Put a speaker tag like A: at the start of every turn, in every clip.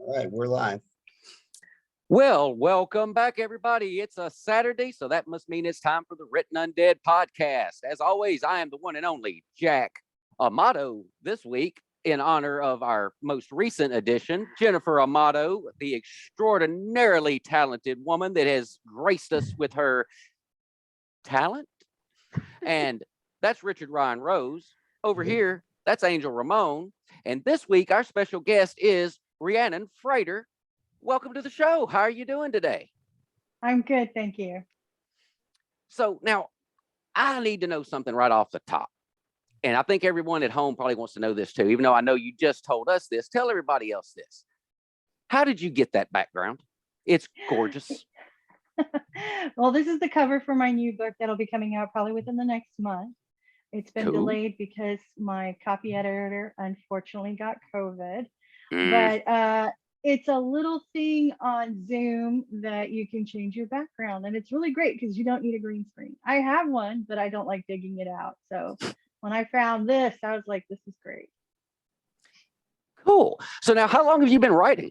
A: All right, we're live.
B: Well, welcome back, everybody. It's a Saturday, so that must mean it's time for the Written Undead podcast. As always, I am the one and only Jack Amato this week in honor of our most recent addition, Jennifer Amato, the extraordinarily talented woman that has graced us with her talent. And that's Richard Ryan Rose. Over here, that's Angel Ramon. And this week, our special guest is Rhiannon Frater. Welcome to the show. How are you doing today?
C: I'm good, thank you.
B: So now I need to know something right off the top. And I think everyone at home probably wants to know this too, even though I know you just told us this. Tell everybody else this. How did you get that background? It's gorgeous.
C: Well, this is the cover for my new book that'll be coming out probably within the next month. It's been delayed because my copy editor unfortunately got COVID. But it's a little thing on Zoom that you can change your background. And it's really great because you don't need a green screen. I have one, but I don't like digging it out. So when I found this, I was like, this is great.
B: Cool. So now how long have you been writing?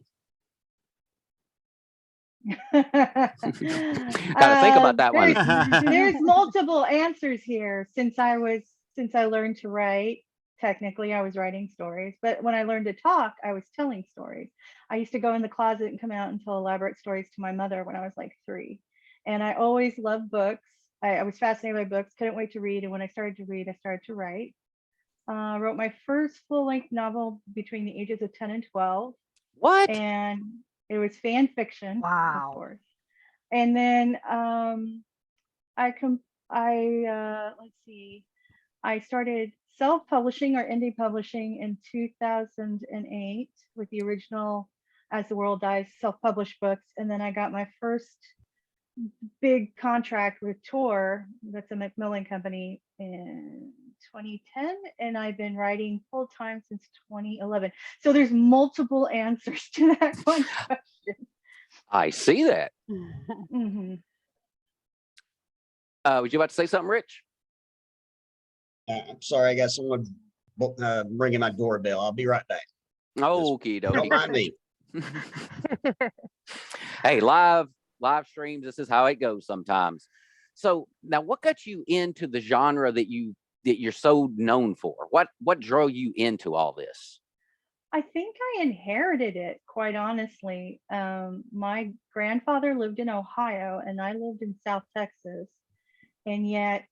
B: Gotta think about that one.
C: There's multiple answers here. Since I learned to write, technically I was writing stories, but when I learned to talk, I was telling stories. I used to go in the closet and come out and tell elaborate stories to my mother when I was like 3. And I always loved books. I was fascinated by books, couldn't wait to read. And when I started to read, I started to write. I wrote my first full-length novel between the ages of 10 and 12.
B: What?
C: And it was fan fiction,
D: Wow.
C: of course. And then I started self-publishing or indie publishing in 2008 with the original As the World Dies self-published books. And then I got my first big contract with Tor, that's a Macmillan company, in 2010. And I've been writing full-time since 2011. So there's multiple answers to that one question.
B: I see that.
C: Mm-hmm.
B: Was you about to say something, Rich?
A: I'm sorry, I got someone ringing my doorbell. I'll be right back.
B: Okie
A: Don't
B: dokie.
A: mind me.
B: Hey, live streams, this is how it goes sometimes. So now what got you into the genre that you're so known for? What drove you into all this?
C: I think I inherited it, quite honestly. My grandfather lived in Ohio and I lived in South Texas. And yet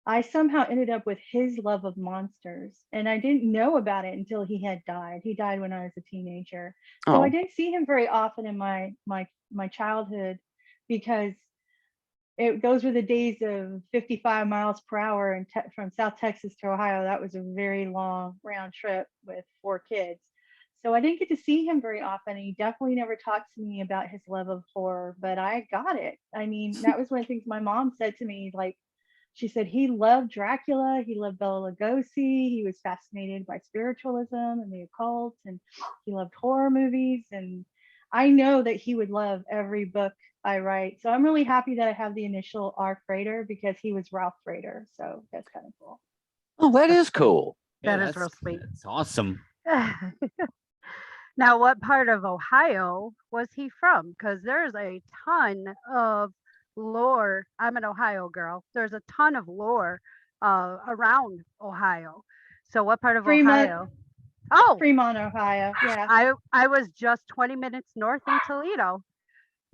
C: I somehow ended up with his love of monsters. And I didn't know about it until he had died. He died when I was a teenager. So I didn't see him very often in my childhood, because those were the days of 55 miles per hour and from South Texas to Ohio. That was a very long round trip with 4 kids. So I didn't get to see him very often. He definitely never talked to me about his love of horror, but I got it. I mean, that was one of the things my mom said to me. Like, she said he loved Dracula, he loved Bela Lugosi, he was fascinated by spiritualism and the occult, and he loved horror movies. And I know that he would love every book I write. So I'm really happy that I have the initial R. Frater, because he was Ralph Frater. So that's kind of cool.
B: Oh, that is cool.
D: That is real sweet.
E: That's awesome.
D: Now, what part of Ohio was he from? Because there's a ton of lore. I'm an Ohio girl. There's a ton of lore around Ohio. So what part of Ohio? Oh,
C: Fremont, Ohio. Yeah.
D: I was just 20 minutes north in Toledo.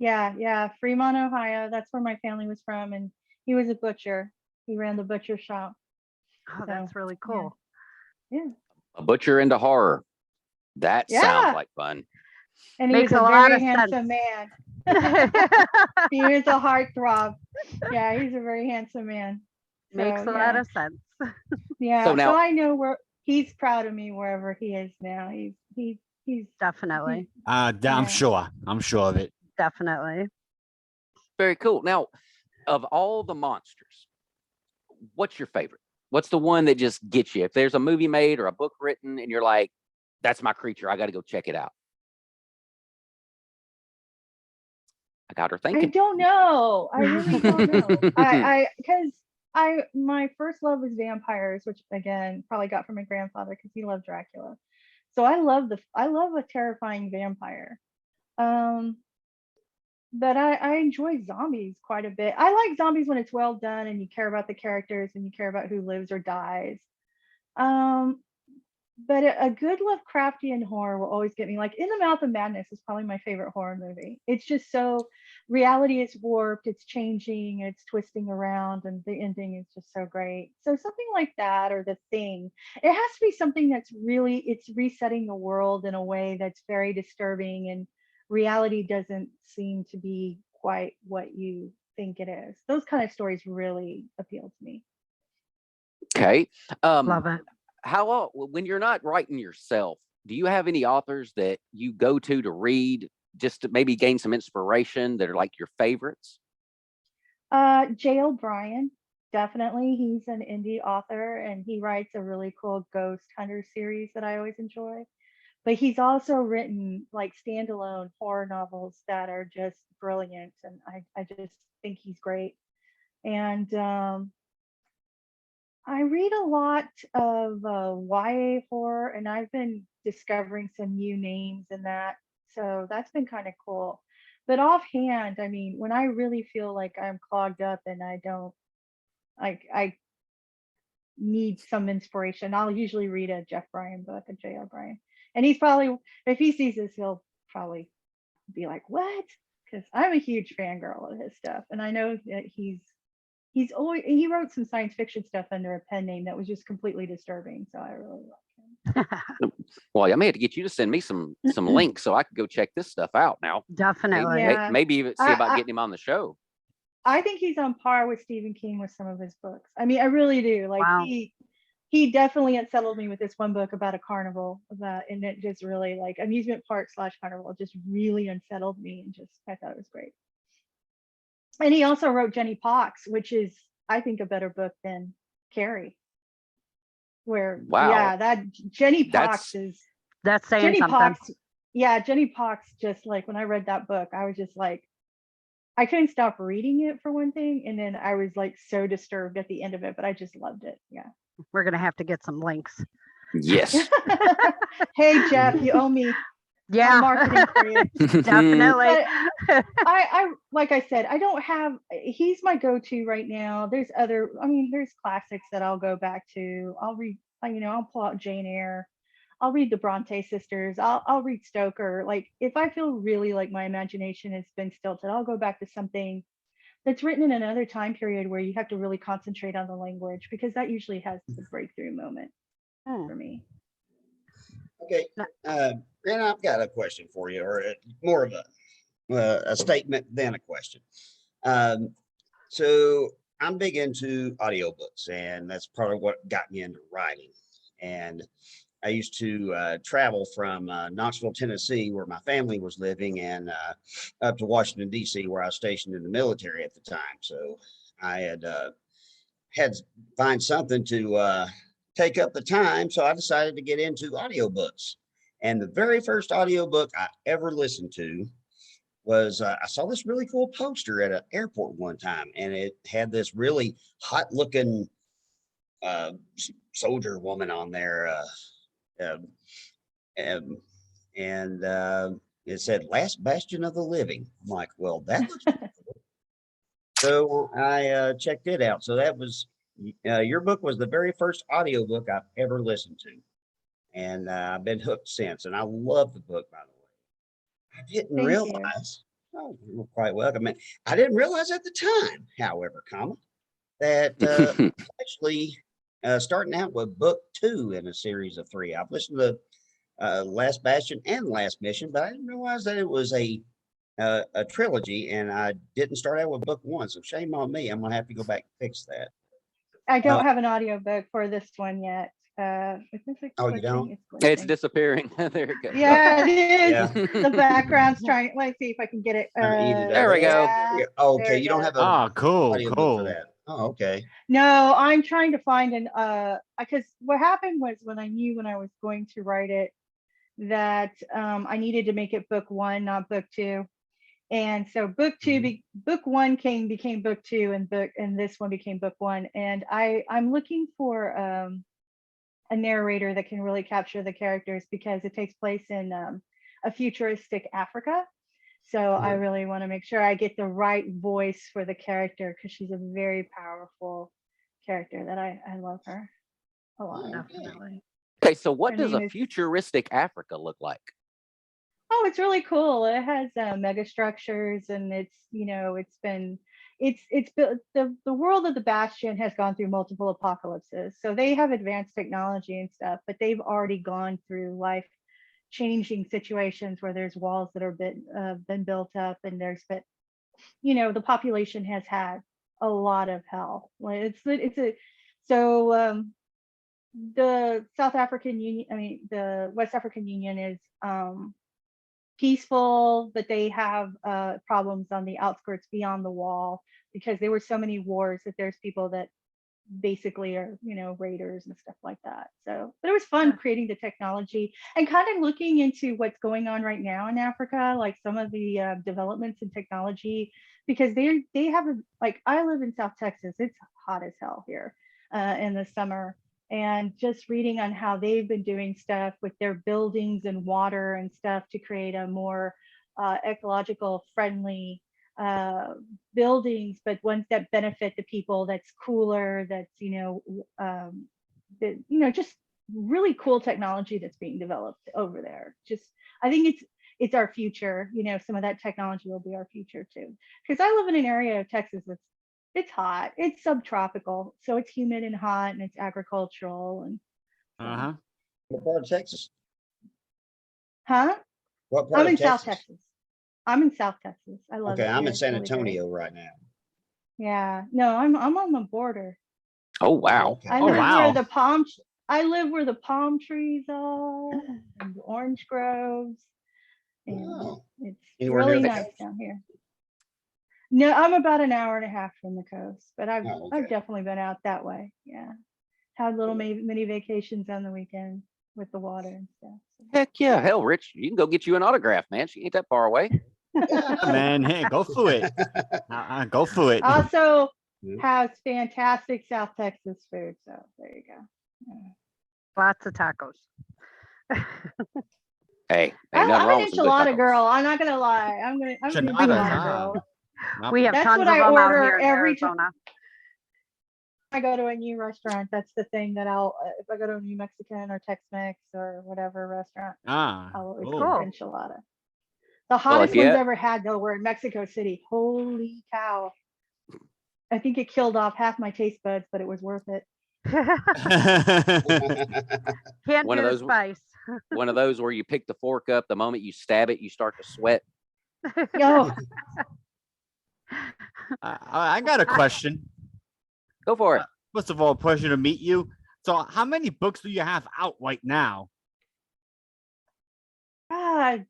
C: Yeah. Fremont, Ohio. That's where my family was from. And he was a butcher. He ran the butcher shop.
D: Oh, that's really cool.
C: Yeah.
B: A butcher into horror. That sounds like fun.
C: And he
D: Makes
C: was a
D: a lot
C: very
D: of
C: handsome man. He is a heartthrob. Yeah, he's a very handsome man.
D: Makes a lot of sense.
C: Yeah.
B: So now,
C: I know where he's proud of me wherever he is now. He's
D: Definitely.
E: I'm sure of it.
D: Definitely.
B: very cool. Now, of all the monsters, what's your favorite? What's the one that just gets you? If there's a movie made or a book written and you're like, that's my creature, I got to go check it out. I got her thinking.
C: I don't know. I really don't know. Because my first love was vampires, which again probably got from my grandfather because he loved Dracula. So I love a terrifying vampire. But I enjoy zombies quite a bit. I like zombies when it's well done and you care about the characters and you care about who lives or dies. Um, but a good Lovecraftian horror will always get me. Like In the Mouth of Madness is probably my favorite horror movie. It's just so reality is warped, it's changing, it's twisting around, and the ending is just so great. So something like that, or The Thing. It has to be something that's really, it's resetting the world in a way that's very disturbing, and reality doesn't seem to be quite what you think it is. Those kind of stories really appeal to me.
B: Okay.
D: Love it.
B: When you're not writing yourself, do you have any authors that you go to read just to maybe gain some inspiration that are like your favorites?
C: Jay O'Brien, definitely. He's an indie author and he writes a really cool ghost hunter series that I always enjoy. But he's also written like standalone horror novels that are just brilliant. And I just think he's great. And I read a lot of YA horror, and I've been discovering some new names in that. So that's been kind of cool. But offhand, I mean, when I really feel like I'm clogged up and I don't, like, I need some inspiration, I'll usually read a Jeff Bryan book, a J. O'Brien. And he's probably, if he sees this, he'll probably be like, what? Because I'm a huge fangirl of his stuff. And I know that he wrote some science fiction stuff under a pen name that was just completely disturbing. So I really like him.
B: Well, I may have to get you to send me some links so I could go check this stuff out now.
D: Definitely.
C: Yeah.
B: Maybe even see about getting him on the show.
C: I think he's on par with Stephen King with some of his books. I mean, I really do. Like
D: Wow.
C: he definitely unsettled me with this one book about a carnival, and it just really, like, amusement park / carnival, just really unsettled me, and just I thought it was great. And he also wrote Jenny Pox, which is, I think, a better book than Carrie. Where,
B: Wow.
C: yeah, that Jenny Pox
D: That's saying
C: Jenny
D: something.
C: Pox. Yeah, Jenny Pox. Just like when I read that book, I was just like, I couldn't stop reading it for one thing, and then I was like so disturbed at the end of it, but I just loved it. Yeah.
D: We're gonna have to get some links.
B: Yes.
C: Hey Jeff, you owe me.
D: Yeah.
C: Marketing for you.
D: Definitely.
C: But I like I said, I don't have. He's my go-to right now. There's other. I mean, there's classics that I'll go back to. I'll read. I'll pull out Jane Eyre. I'll read the Bronte sisters. I'll read Stoker. Like if I feel really like my imagination has been stilted, I'll go back to something that's written in another time period where you have to really concentrate on the language, because that usually has the breakthrough moment for me.
A: Okay, Rhiannon, I've got a question for you, or more of a statement than a question. So I'm big into audiobooks, and that's part of what got me into writing. And I used to travel from Knoxville, Tennessee, where my family was living, and up to Washington, D.C., where I was stationed in the military at the time. So I had to find something to take up the time. So I decided to get into audiobooks. And the very first audiobook I ever listened to was I saw this really cool poster at an airport one time, and it had this really hot looking soldier woman on there. And it said Last Bastion of the Living. I'm like, well, that looks cool. So I checked it out. So that was your book was the very first audiobook I've ever listened to. And I've been hooked since. And I love the book, by the way. I didn't
C: Thank
A: realize, oh, you're quite welcome. I didn't realize at the time, however, that actually starting out with book 2 in a series of 3. I've listened to Last Bastion and Last Mission, but I didn't realize that it was a trilogy, and I didn't start out with book 1. So shame on me. I'm gonna have to go back and fix that.
C: I don't have an audiobook for this one yet.
A: Oh, you don't?
B: It's disappearing. There it goes.
C: Yeah, it is.
A: Yeah.
C: The background's trying. Let's see if I can get it.
B: There we go.
A: Yeah. Oh,
C: There
A: okay,
C: it
A: you don't
C: goes.
A: have a
E: Oh, cool,
A: audiobook
E: cool.
A: for that. Oh, okay.
C: No, I'm trying to find an because what happened was when I knew when I was going to write it that I needed to make it book 1, not book 2. And so book 2 book 1 became book 2, and this one became book 1. And I'm looking for a narrator that can really capture the characters, because it takes place in a futuristic Africa. So I really want to make sure I get the right voice for the character, because she's a very powerful character that I love her a lot.
D: Definitely.
B: Okay, so what
C: Her
B: does
C: name
B: a
C: is-
B: futuristic Africa look like?
C: Oh, it's really cool. It has mega structures, and it's built. The world of the Bastion has gone through multiple apocalypses, so they have advanced technology and stuff, but they've already gone through life changing situations where there's walls that are been built up, and there's been, the population has had a lot of hell. Like the South African Union, the West African Union is peaceful, but they have problems on the outskirts beyond the wall, because there were so many wars that there's people that basically are, raiders and stuff like that. So, but it was fun creating the technology and kind of looking into what's going on right now in Africa, like some of the developments in technology, because they have like, I live in South Texas. It's hot as hell here in the summer. And just reading on how they've been doing stuff with their buildings and water and stuff to create a more ecological friendly buildings, but ones that benefit the people, that's cooler, that's just really cool technology that's being developed over there. Just, I think it's our future. Some of that technology will be our future too, because I live in an area of Texas that's, it's hot, it's subtropical, so it's humid and hot, and it's agricultural. And
E: Uh-huh.
A: What part of Texas?
C: huh?
A: What part
C: I'm
A: of
C: in South
A: Texas?
C: Texas. I'm in South Texas. I love it.
A: Okay, I'm
C: here.
A: in San
C: It's really great.
A: Antonio right now.
C: Yeah, no, I'm on the border.
B: Oh wow.
A: Okay.
C: I
E: Oh,
C: live
E: wow.
C: where the I live where the palm trees are and the orange groves, and
A: Oh.
C: it's
A: Anywhere near
C: really
A: the
C: nice
A: coast?
C: down here. No, I'm about an hour and a half from the coast, but I've
A: Oh, okay.
C: definitely been out that way. Yeah, had little mini vacations on the weekend with the water and stuff.
B: Heck yeah. Hell, Rich, you can go get you an autograph, man. She ain't that far away.
E: Man, hey, go for it. Go for it.
C: Also
A: Yeah.
C: has fantastic South Texas food, so there you go. Yeah.
D: Lots of tacos.
B: Hey, ain't nothing
C: I'm
B: wrong
C: an
B: with some good
C: enchilada
B: tacos.
C: girl. I'm not gonna lie. I'm an
E: Enchiladas,
C: enchilada girl.
D: We have
C: That's
D: tons
C: what
D: of
C: I
D: them out
C: order
D: here in
C: every time
D: Arizona.
C: I go to a new restaurant. That's the thing that I'll, if I go to a new Mexican or Tex-Mex or whatever restaurant, I'll always
E: Cool.
C: get
D: Cool.
C: an enchilada. The hottest
B: you
C: ones
B: ha-
C: ever had though were in Mexico City. Holy cow! I think it killed off half my taste buds, but it was worth it.
D: Can't
B: One
D: do
B: of
D: the
B: those-
D: spice.
B: One of those where you pick the fork up, the moment you stab it, you start to sweat.
C: Yo,
E: I got a question.
B: Go for it.
E: First of all, pleasure to meet you. So, how many books do you have out right now?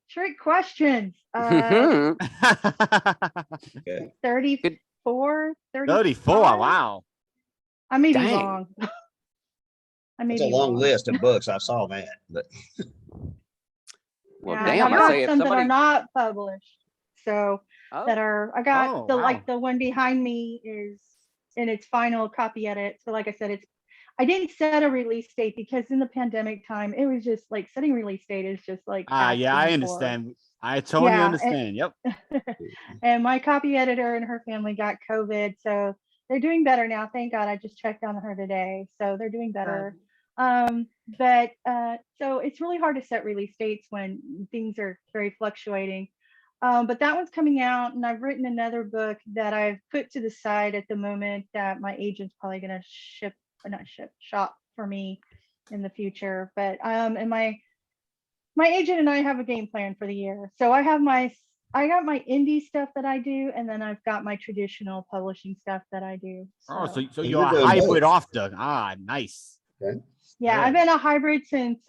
C: trick questions.
A: Okay.
C: 34,
E: 34.
C: 35?
E: Wow.
C: I may be
B: Dang.
C: wrong. I may
A: It's a
C: be
A: long
C: wrong.
A: list of books. I saw that, but
B: Well,
C: Yeah,
B: damn,
C: I've
B: I
C: got
B: say if
C: some that
B: somebody.
C: are not published. So that
B: Oh,
C: are, I got
E: Oh,
C: the
E: wow.
C: like the one behind me is in its final copy edit. So like I said, I didn't set a release date because in the pandemic time, it was just like setting release date is just like
E: Yeah, I
C: asking for-
E: understand. I totally
C: Yeah,
E: understand. Yep.
C: and my copy editor and her family got COVID, so they're doing better now. Thank God. I just checked on her today, so they're doing better. But so it's really hard to set release dates when things are very fluctuating. But that one's coming out, and I've written another book that I've put to the side at the moment that my agent's probably going to shop for me in the future. But and my agent and I have a game plan for the year. So I got my indie stuff that I do, and then I've got my traditional publishing stuff that I do.
E: Oh, so
A: And
E: you're a
A: you're doing
E: hybrid
A: both.
E: after. Nice.
C: Yeah, I've
E: Good.
C: been a hybrid since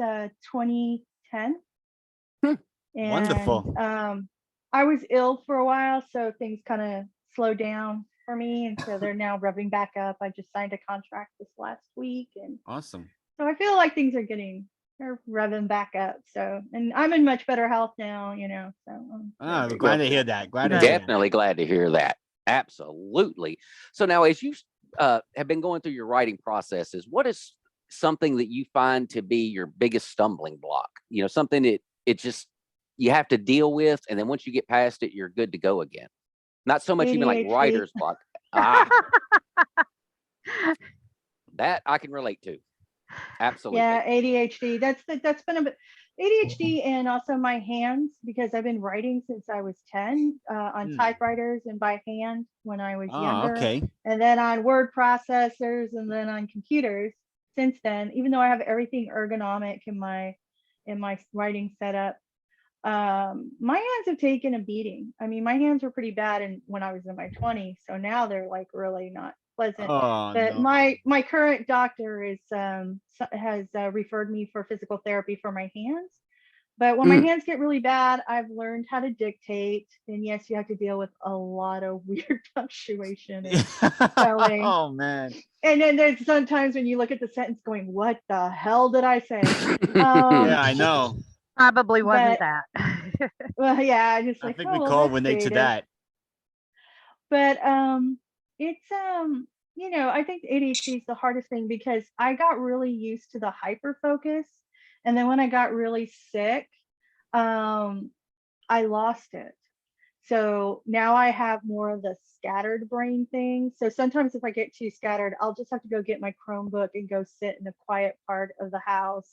C: 2010.
B: Hmm.
C: And
E: Wonderful.
C: I was ill for a while, so things kind of slowed down for me, and so they're now revving back up. I just signed a contract this last week, and
E: Awesome.
C: so I feel like things are they're revving back up. So, and I'm in much better health now, So
E: Ah,
C: very
E: glad to
C: grateful.
E: hear that. Glad to hear that.
B: definitely glad to hear that. Absolutely. So now, as you have been going through your writing processes, what is something that you find to be your biggest stumbling block? You know, something that it just you have to deal with, and then once you get past it, you're good to go again. Not so much even like
C: ADHD.
B: writer's block. Ah, that I can relate to. Absolutely.
C: Yeah, ADHD. That's been a bit ADHD, and also my hands, because I've been writing since I was 10 on
E: Hmm.
C: typewriters and by hand when I was
E: Oh,
C: younger,
E: okay.
C: and then on word processors, and then on computers since then. Even though I have everything ergonomic in my writing setup, my hands have taken a beating. I mean, my hands were pretty bad when I was in my 20s, so now they're like really not pleasant.
E: Oh
C: But
E: no.
C: my current doctor has referred me for physical therapy for my hands. But when my
B: Mm.
C: hands get really bad, I've learned how to dictate. And yes, you have to deal with a lot of weird punctuation and spelling.
E: Oh man.
C: And then there's sometimes when you look at the sentence going, what the hell did I say?
E: Yeah, I know.
D: Probably wasn't
C: But
D: that.
C: well, yeah, I just
E: I
C: like,
E: think
C: oh
E: we
C: well,
E: call
C: that's
E: Renee to
C: creative.
E: that.
C: But it's I think ADHD is the hardest thing because I got really used to the hyper focus, and then when I got really sick, um I lost it. So now I have more of the scattered brain thing. So sometimes if I get too scattered, I'll just have to go get my Chromebook and go sit in a quiet part of the house,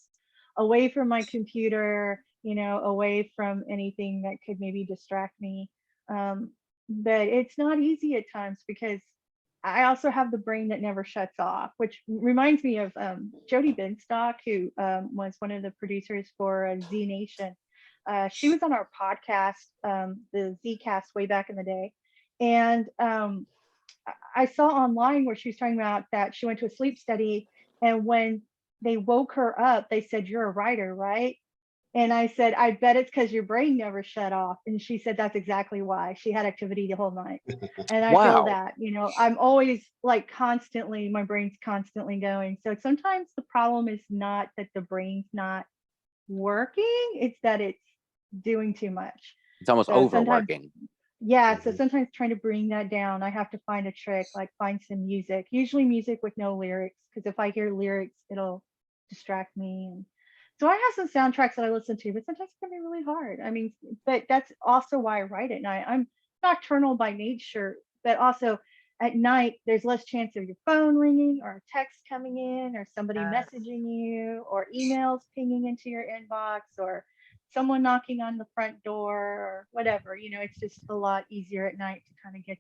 C: away from my computer, away from anything that could maybe distract me. Um, but it's not easy at times because I also have the brain that never shuts off, which reminds me of Jody Binstock, who was one of the producers for Z Nation. She was on our podcast, the Zcast, way back in the day. And I saw online where she was talking about that she went to a sleep study, and when they woke her up, they said, "You're a writer, right?" And I said, "I bet it's because your brain never shut off." And she said, "That's exactly why. She had activity the whole night." And I feel
B: Wow.
C: that, I'm always like constantly, my brain's constantly going. So sometimes the problem is not that the brain's not working, it's that it's doing too much.
B: It's almost
C: So sometimes,
B: overworking.
C: yeah, so
A: Mhm.
C: sometimes trying to bring that down, I have to find a trick, like find some music, usually music with no lyrics, because if I hear lyrics, it'll distract me. And so I have some soundtracks that I listen to, but sometimes it can be really hard. I mean, but that's also why I write at night. I'm nocturnal by nature, but also at night, there's less chance of your phone ringing or a text coming in or somebody
D: Yes.
C: messaging you or emails pinging into your inbox or someone knocking on the front door or whatever. It's just a lot easier at night to kind of get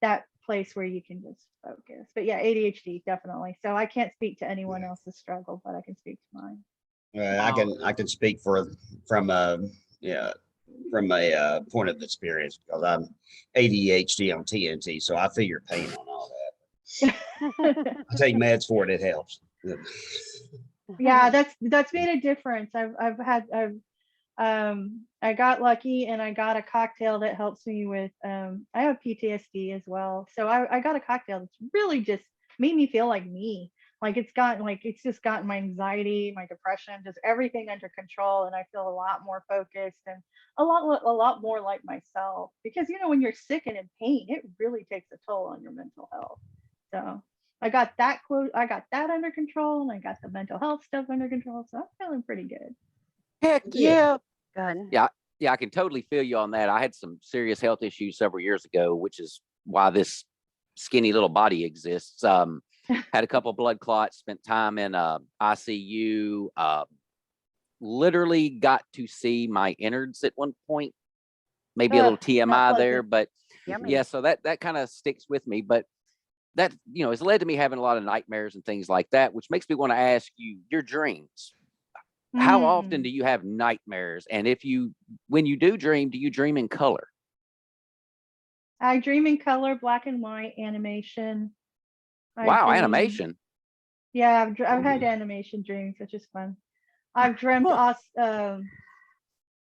C: that place where you can just focus. But yeah, ADHD definitely. So I can't speak to anyone else's struggle, but I can speak to mine.
A: I can speak from a yeah from a point of experience because I'm ADHD on TNT, so I feel your pain on all that. I take meds for it; it helps.
C: Yeah, that's made a difference. I got lucky and I got a cocktail that helps me with I have PTSD as well. So I got a cocktail that's really just made me feel like me. Like it's just gotten my anxiety, my depression, just everything under control, and I feel a lot more focused and a lot more like myself. Because when you're sick and in pain, it really takes a toll on your mental health. So I got that under control, and I got the mental health stuff under control. So I'm feeling pretty good.
B: Heck
A: Yeah.
B: yeah.
D: Good.
B: Yeah, I can totally feel you on that. I had some serious health issues several years ago, which is why this skinny little body exists. Had a couple blood clots, spent time in ICU, literally got to see my innards at one point. Maybe a little
C: Not
B: TMI there,
C: pleasant.
B: but
D: Yummy.
B: yeah, so that kind of sticks with me. But that, has led to me having a lot of nightmares and things like that, which makes me want to ask you your dreams. How often do you have nightmares? And when you do you dream in color?
C: I dream in color, black and white animation.
B: Wow, animation.
C: Yeah, I've had animation dreams, which is fun. I've dreamt
E: Huh.
C: us.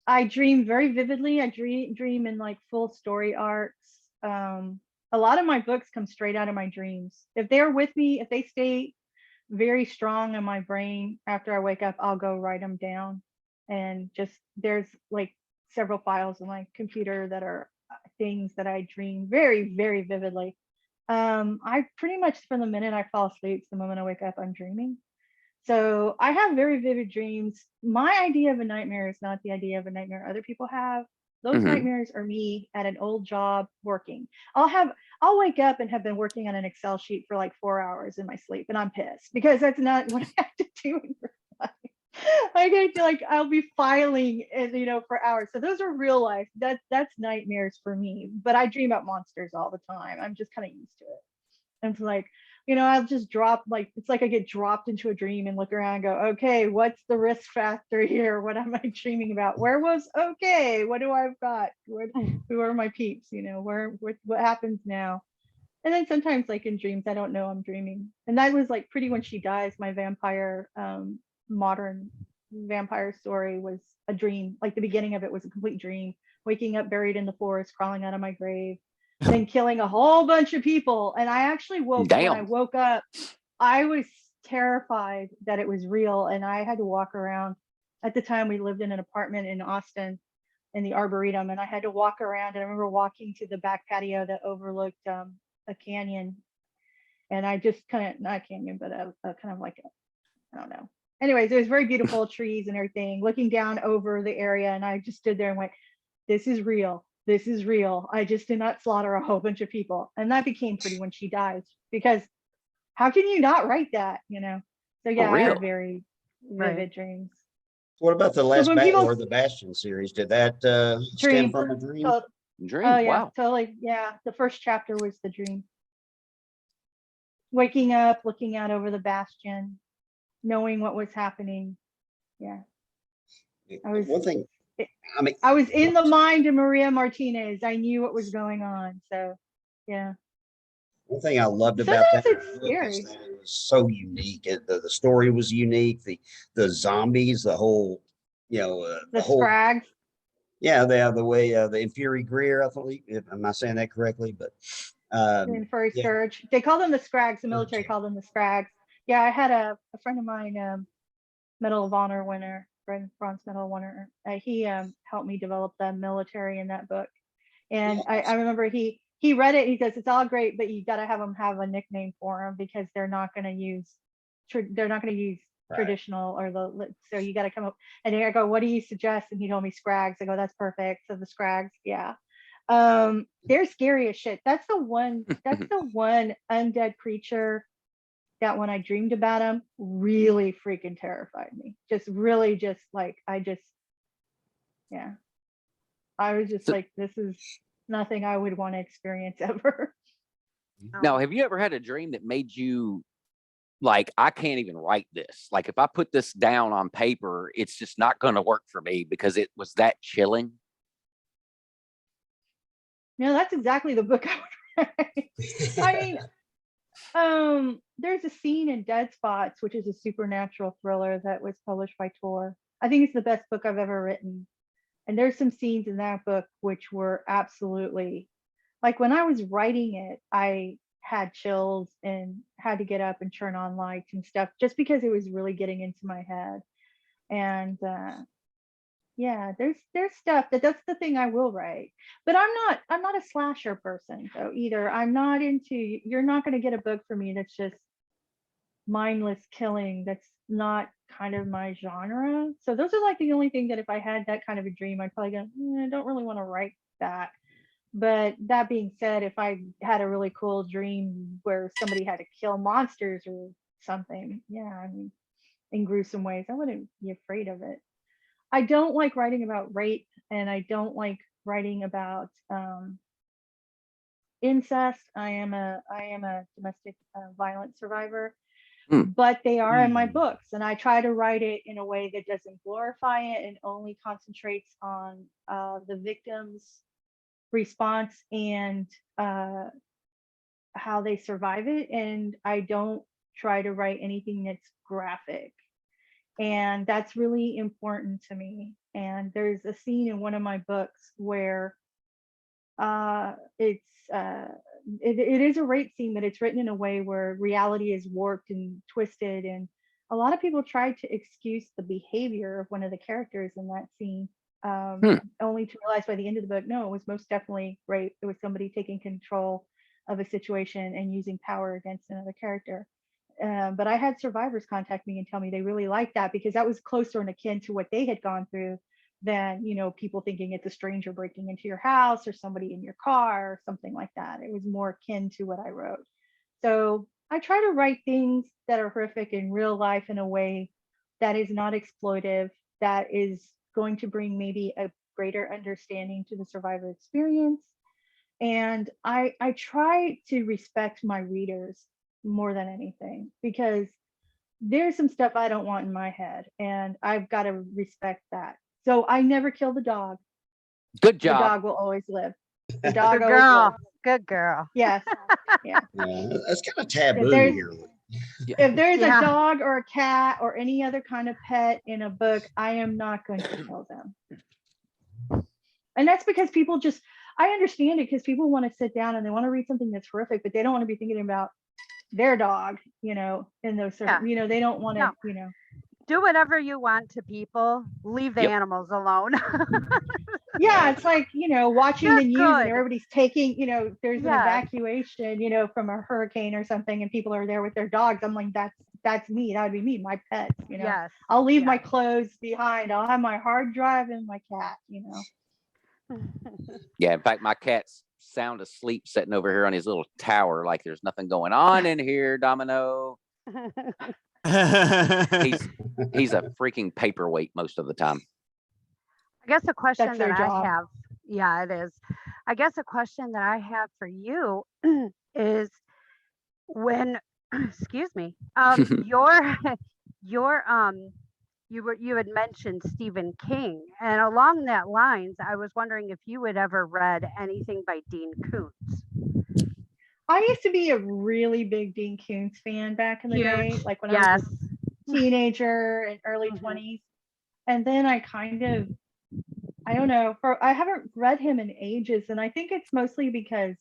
C: I dream very vividly. I dream in like full story arcs. A lot of my books come straight out of my dreams. If they're with me, if they stay very strong in my brain after I wake up, I'll go write them down. And just there's like several files on my computer that are things that I dream very, very vividly. I pretty much, from the minute I fall asleep to the moment I wake up, I'm dreaming. So I have very vivid dreams. My idea of a nightmare is not the idea of a nightmare other people have. Those
B: Mhm.
C: nightmares are me at an old job working. I'll wake up and have been working on an Excel sheet for like 4 hours in my sleep, and I'm pissed because that's not what I have to do in real life. I get to, like, I'll be filing and for hours. So those are real life. That's nightmares for me. But I dream about monsters all the time. I'm just kind of used to it. And it's like, I'll just drop, like, it's like I get dropped into a dream and look around and go, okay, what's the risk factor here? What am I dreaming about? Where was okay? What do I've got? Who are my peeps? What happens now? And then sometimes, like in dreams, I don't know I'm dreaming. And that was like Pretty When She Dies, my vampire, modern vampire story was a dream. Like the beginning of it was a complete dream. Waking up buried in the forest, crawling out of my grave, then killing a whole bunch of people. And I actually when I
B: Damn.
C: woke up, I was terrified that it was real. And I had to walk around. At the time, we lived in an apartment in Austin in the Arboretum, and I had to walk around. And I remember walking to the back patio that overlooked a canyon. And I just kind of, not a canyon, but a kind of like I don't know. Anyways, it was very beautiful, trees and everything, looking down over the area. And I just stood there and went, this is real. This is real. I just did not slaughter a whole bunch of people. And that became Pretty When She Dies, because how can you not write that? So
B: For
C: yeah, I
B: real.
C: have very vivid dreams.
A: What about the
C: So
A: last
C: when
A: battle
C: people
A: or the Bastion series? Did that stem
C: dream,
A: from a dream?
C: so,
B: Dream.
C: oh yeah,
B: Wow.
C: totally. Yeah. The first chapter was the dream. Waking up, looking out over the Bastion, knowing what was happening. Yeah. I was
A: One thing, I mean,
C: I was in the mind of Maria Martinez. I knew what was going on. So yeah.
A: one thing I loved about
C: Sometimes
A: that
C: it's
A: book is
C: scary.
A: that it was so unique. The story was unique. The zombies, the whole,
C: The
A: the whole,
C: Scrags.
A: yeah, the way the Inferi Greer, I believe. Am I saying that correctly? But
C: In Furry
A: yeah,
C: Scourge. They call them the Scrags. The military called them the Scrags. Yeah, I had a friend of mine, Medal of Honor winner, Bronze Medal winner. He helped me develop the military in that book. And I remember he read it. He says it's all great, but you got to have them have a nickname for them because they're not going to use
A: right.
C: traditional or so you got to come up. And I go, what do you suggest? And he told me Scrags. I go, that's perfect. So the Scrags, yeah. They're scary as shit. That's the one undead creature that when I dreamed about him really freaking terrified me. Just really just like yeah. I was just
B: So,
C: like, this is nothing I would want to experience ever.
B: now, have you ever had a dream that made you like, I can't even write this? Like, if I put this down on paper, it's just not going to work for me because it was that chilling.
C: That's exactly the book I would write. I mean, there's a scene in Dead Spots, which is a supernatural thriller that was published by Tor. I think it's the best book I've ever written. And there's some scenes in that book which were absolutely, like, when I was writing it, I had chills and had to get up and turn on lights and stuff just because it was really getting into my head. And yeah, there's stuff that's the thing I will write. But I'm not a slasher person though either. I'm not into, you're not going to get a book from me that's just mindless killing. That's not kind of my genre. So those are like the only thing that if I had that kind of a dream, I'd probably go, I don't really want to write that. But that being said, if I had a really cool dream where somebody had to kill monsters or something, yeah, I mean, in gruesome ways, I wouldn't be afraid of it. I don't like writing about rape, and I don't like writing about incest. I am a domestic violence survivor,
B: Hmm.
C: but they are in my
A: Hmm.
C: books, and I try to write it in a way that doesn't glorify it and only concentrates on the victim's response and how they survive it. And I don't try to write anything that's graphic. And that's really important to me. And there's a scene in one of my books where it's it is a rape scene, but it's written in a way where reality is warped and twisted. And a lot of people try to excuse the behavior of one of the characters in that scene,
B: Hmm.
C: only to realize by the end of the book, no, it was most definitely rape. It was somebody taking control of a situation and using power against another character. But I had survivors contact me and tell me they really liked that because that was closer and akin to what they had gone through than, you know, people thinking it's a stranger breaking into your house or somebody in your car or something like that. It was more akin to what I wrote. So I try to write things that are horrific in real life in a way that is not exploitive, that is going to bring maybe a greater understanding to the survivor experience. And I try to respect my readers more than anything because there's some stuff I don't want in my head and I've got to respect that. So I never kill the dog.
B: Good
C: The
B: job.
C: dog will always live. The dog
D: Good
C: always
D: girl.
C: lives.
D: Good girl.
C: Yes.
A: Yeah, that's kind of taboo
C: there's-
A: here.
C: If there's
D: Yeah.
C: a dog or a cat or any other kind of pet in a book, I am not going to kill them. And that's because people just, I understand it because people want to sit down and they want to read something that's horrific, but they don't want to be thinking about their dog, you know, in those certain, you know, they don't want to,
D: No.
C: you know.
D: Do whatever you want to people. Leave the
B: Yep.
D: animals alone.
C: Yeah, it's like, you know, watching the
D: Just
C: news
D: good.
C: and everybody's taking, you know, there's an
D: Yeah.
C: evacuation, you know, from a hurricane or something and people are there with their dogs. I'm like, that's me. That would be me, my pets, you know.
D: Yes.
C: I'll leave my
D: yes.
C: clothes behind. I'll have my hard drive and my cat, you know.
B: Yeah, in fact, my cat's sound asleep sitting over here on his little tower like there's nothing going on in here, Domino. He's a freaking paperweight most of the time.
D: I guess a question
C: That's
D: that
C: their
D: I
C: job.
D: have, yeah, it is. I guess a question that I have for you is when, excuse me, your you had mentioned Stephen King, and along that lines, I was wondering if you had ever read anything by Dean Koontz.
C: I used to be a really big Dean Koontz fan back in the day,
D: Huge.
C: like when I
D: Yes.
C: was a teenager and early
D: Mhm.
C: 20s. And then I kind of, I don't know, I haven't read him in ages. And I think it's mostly because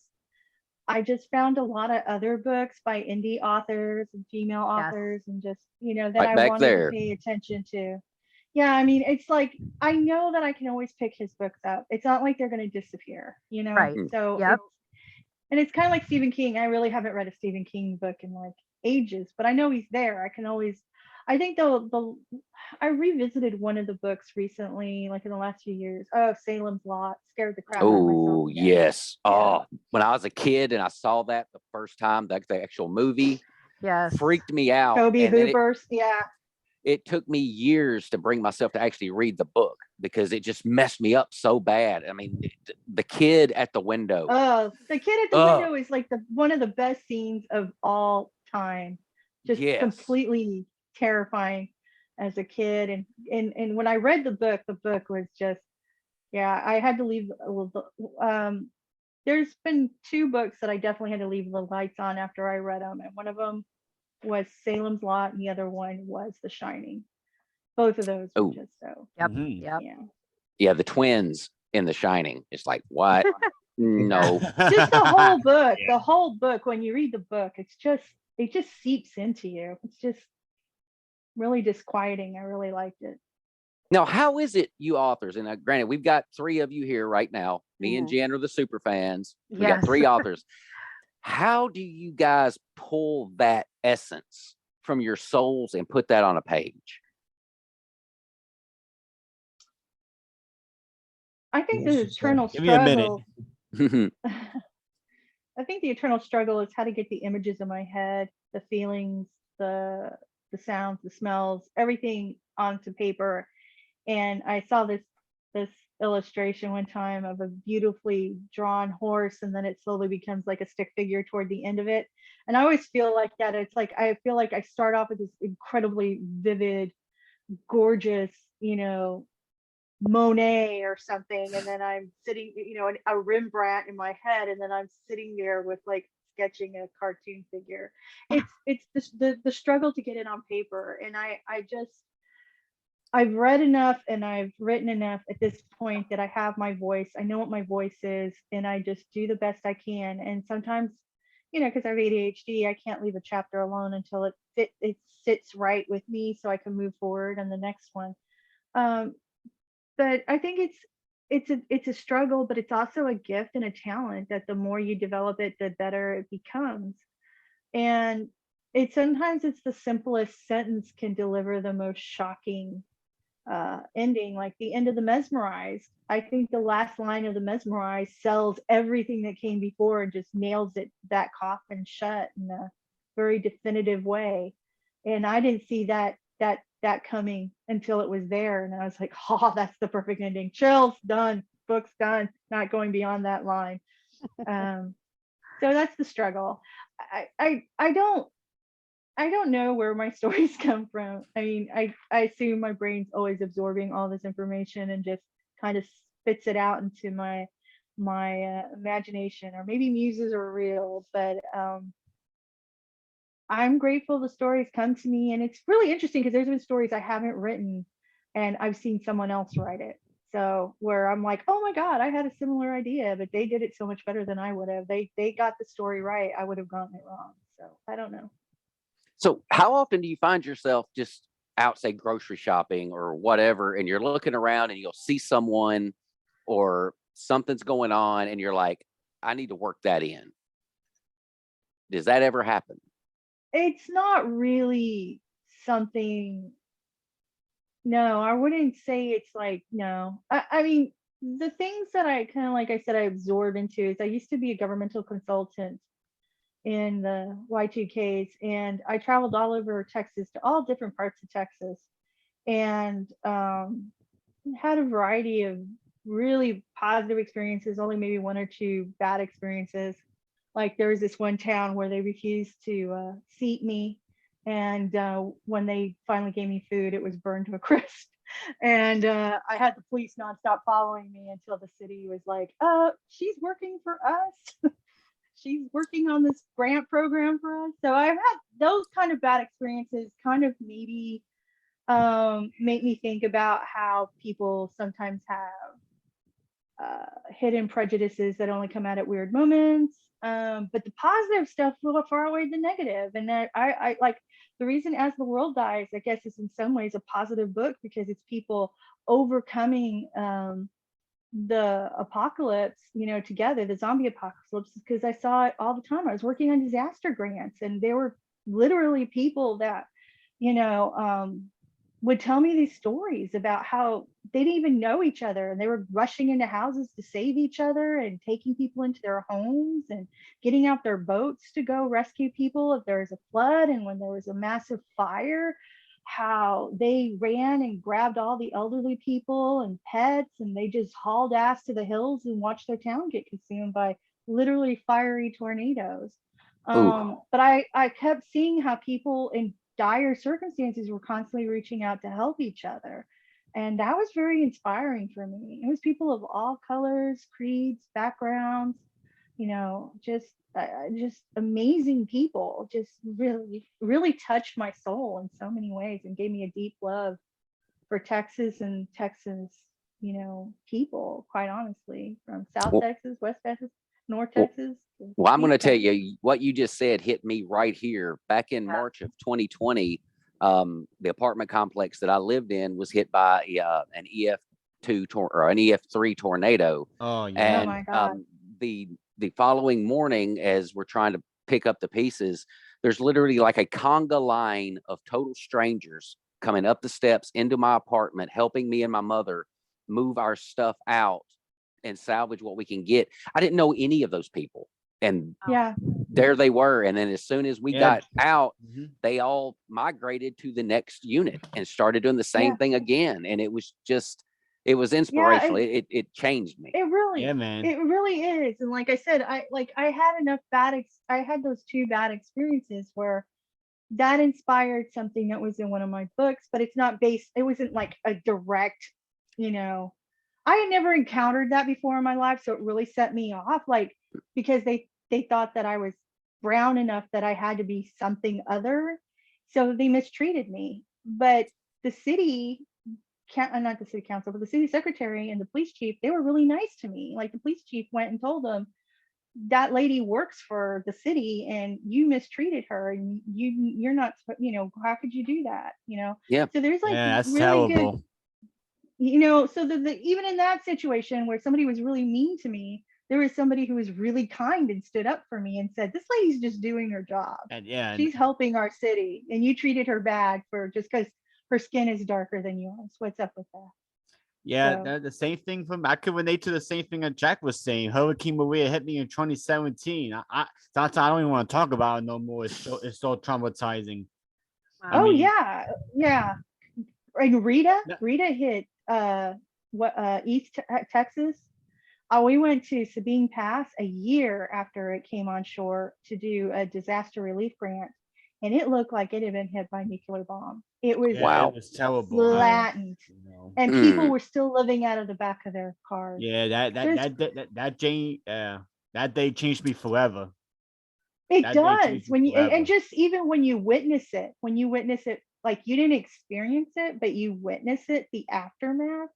C: I just found a lot of other books by indie authors and female
D: Yes.
C: authors and just, you know, that
B: Right
C: I
B: back
C: wanted
B: there.
C: to pay attention to. Yeah, I mean, it's like I know that I can always pick his books up. It's not like they're going to disappear, you know?
D: Right.
C: So
D: Yep.
C: it's kind of like Stephen King. I really haven't read a Stephen King book in like ages, but I know he's there. I can always, I think I revisited one of the books recently, like in the last few years. Oh, Salem's Lot, scared the crap out of myself.
B: Oh,
C: again.
B: yes.
C: Yeah.
B: Oh, when I was a kid and I saw that the first time, the actual movie
D: Yes.
B: freaked me out.
C: Toby
B: And then
C: Hooper's, yeah.
B: it took me years to bring myself to actually read the book because it just messed me up so bad. I mean, the kid at the window.
C: Oh, the kid at the window is like one of the best scenes of all time. Just
B: Yes.
C: completely terrifying as a kid. And when I read the book was just, yeah, I had to leave. There's been two books that I definitely had to leave the lights on after I read them, and one of them was Salem's Lot, and the other one was The Shining. Both of those were
B: Oh.
C: just so,
D: Yep.
E: Mhm.
D: Yep.
C: yeah.
B: Yeah, the twins in The Shining. It's like, what? No.
C: Just the whole book.
A: Yeah.
C: The whole book. When you read the book, it just seeps into you. It's just really disquieting. I really liked it.
B: Now, how is it, you authors? And granted, we've got three of you here right now. Me and
D: Mhm.
B: Jen are the super fans. We
D: Yes.
B: got three authors. How do you guys pull that essence from your souls and put that on a page?
C: I think
A: Yes,
C: the
A: it's
C: eternal
E: Give me a minute.
C: struggle. I think the eternal struggle is how to get the images in my head, the feelings, the sounds, the smells, everything onto paper. And I saw this illustration one time of a beautifully drawn horse, and then it slowly becomes like a stick figure toward the end of it. And I always feel like that. It's like I feel like I start off with this incredibly vivid, gorgeous, you know, Monet or something, and then I'm sitting, you know, a Rembrandt in my head, and then I'm sitting there with like sketching a cartoon figure. It's the struggle to get it on paper, and I've read enough and I've written enough at this point that I have my voice. I know what my voice is, and I just do the best I can. And sometimes, you know, because I have ADHD, I can't leave a chapter alone until it sits right with me, so I can move forward on the next one. But I think it's a struggle, but it's also a gift and a talent that the more you develop it, the better it becomes. And sometimes it's the simplest sentence can deliver the most shocking ending, like the end of the Mesmerized. I think the last line of the Mesmerized sells everything that came before and just nails that coffin shut in a very definitive way. And I didn't see that coming until it was there, and I was like, oh, that's the perfect ending. Chills, done, book's done, not going beyond that line. So that's the struggle. I don't know where my stories come from. I mean, I assume my brain's always absorbing all this information and just kind of spits it out into my imagination, or maybe muses are real. But I'm grateful the stories come to me, and it's really interesting because there's been stories I haven't written and I've seen someone else write it. So where I'm like, oh my God, I had a similar idea, but they did it so much better than I would have. They got the story right. I would have gotten it wrong. So I don't know.
B: So how often do you find yourself just out, say, grocery shopping or whatever, and you're looking around and you'll see someone or something's going on and you're like, I need to work that in? Does that ever happen?
C: It's not really something. No, I wouldn't say it's like, no. I mean, the things that I kind of, like I said, I absorb into is I used to be a governmental consultant in the Y2Ks, and I traveled all over Texas to all different parts of Texas, and had a variety of really positive experiences, only maybe one or two bad experiences. Like there was this one town where they refused to seat me, and when they finally gave me food, it was burned to a crisp. And I had the police nonstop following me until the city was like, she's working for us. She's working on this grant program for us. So I've had those kind of bad experiences, kind of maybe make me think about how people sometimes have hidden prejudices that only come out at weird moments. But the positive stuff will far outweigh the negative. And that I like the reason As the World Dies, I guess, is in some ways a positive book because it's people overcoming the apocalypse, together, the zombie apocalypse, because I saw it all the time. I was working on disaster grants, and there were literally people that, would tell me these stories about how they didn't even know each other, and they were rushing into houses to save each other and taking people into their homes and getting out their boats to go rescue people if there was a flood. And when there was a massive fire, how they ran and grabbed all the elderly people and pets, and they just hauled ass to the hills and watched their town get consumed by literally fiery tornadoes. But I kept seeing how people in dire circumstances were constantly reaching out to help each other, and that was very inspiring for me. It was people of all colors, creeds, backgrounds, just amazing people. Just really, really touched my soul in so many ways and gave me a deep love for Texas and Texas, people, quite honestly, from South Texas, West Texas, North Texas.
B: Well, I'm going to tell you what you just said hit me right here. Back in March of 2020, the apartment complex that I lived in was hit by an EF2 or an EF3 tornado.
E: Oh yeah.
B: And
C: oh my God.
B: The following morning, as we're trying to pick up the pieces, there's literally like a conga line of total strangers coming up the steps into my apartment, helping me and my mother move our stuff out and salvage what we can get. I didn't know any of those people. And
C: Yeah.
B: there they were. And then as soon as we got out,
E: Mhm.
B: they all migrated to the next unit and started doing the same thing again. And it was just, it was inspirational. It changed me.
C: It really,
E: Yeah, man.
C: it really is. And like I said, I had enough I had those two bad experiences where that inspired something that was in one of my books, but it's not based, it wasn't like a direct, I had never encountered that before in my life. So it really set me off, like, because they thought that I was brown enough that I had to be something other. So they mistreated me. But the city, not the city council, but the city secretary and the police chief, they were really nice to me. Like the police chief went and told them, that lady works for the city and you mistreated her, and you're not, how could you do that?
B: Yeah.
C: So there's like
E: Yeah, that's
C: really
E: terrible.
C: good, so even in that situation where somebody was really mean to me, there was somebody who was really kind and stood up for me and said, this lady's just doing her job.
E: And yeah,
C: She's helping our city, and you treated her bad for just because her skin is darker than yours. What's up with that?
E: yeah,
C: So-
E: the same thing from I could relate to the same thing that Jack was saying. Hurricane Maria hit me in 2017. I don't even want to talk about it no more. It's so traumatizing. I
C: Oh
E: mean-
C: yeah. And Rita
E: Yeah.
C: hit East Texas. We went to Sabine Pass a year after it came on shore to do a disaster relief grant, and it looked like it had been hit by a nuclear bomb. It was
E: Yeah,
B: Wow.
E: it was terrible.
C: flattened,
E: You know.
C: and people
B: Mm.
C: were still living out of the back of their cars.
E: Yeah, that day changed me forever.
C: It
E: That day
C: does.
E: changed me
C: When you and
E: forever.
C: just even when you witness it, like you didn't experience it, but you witness it, the aftermath,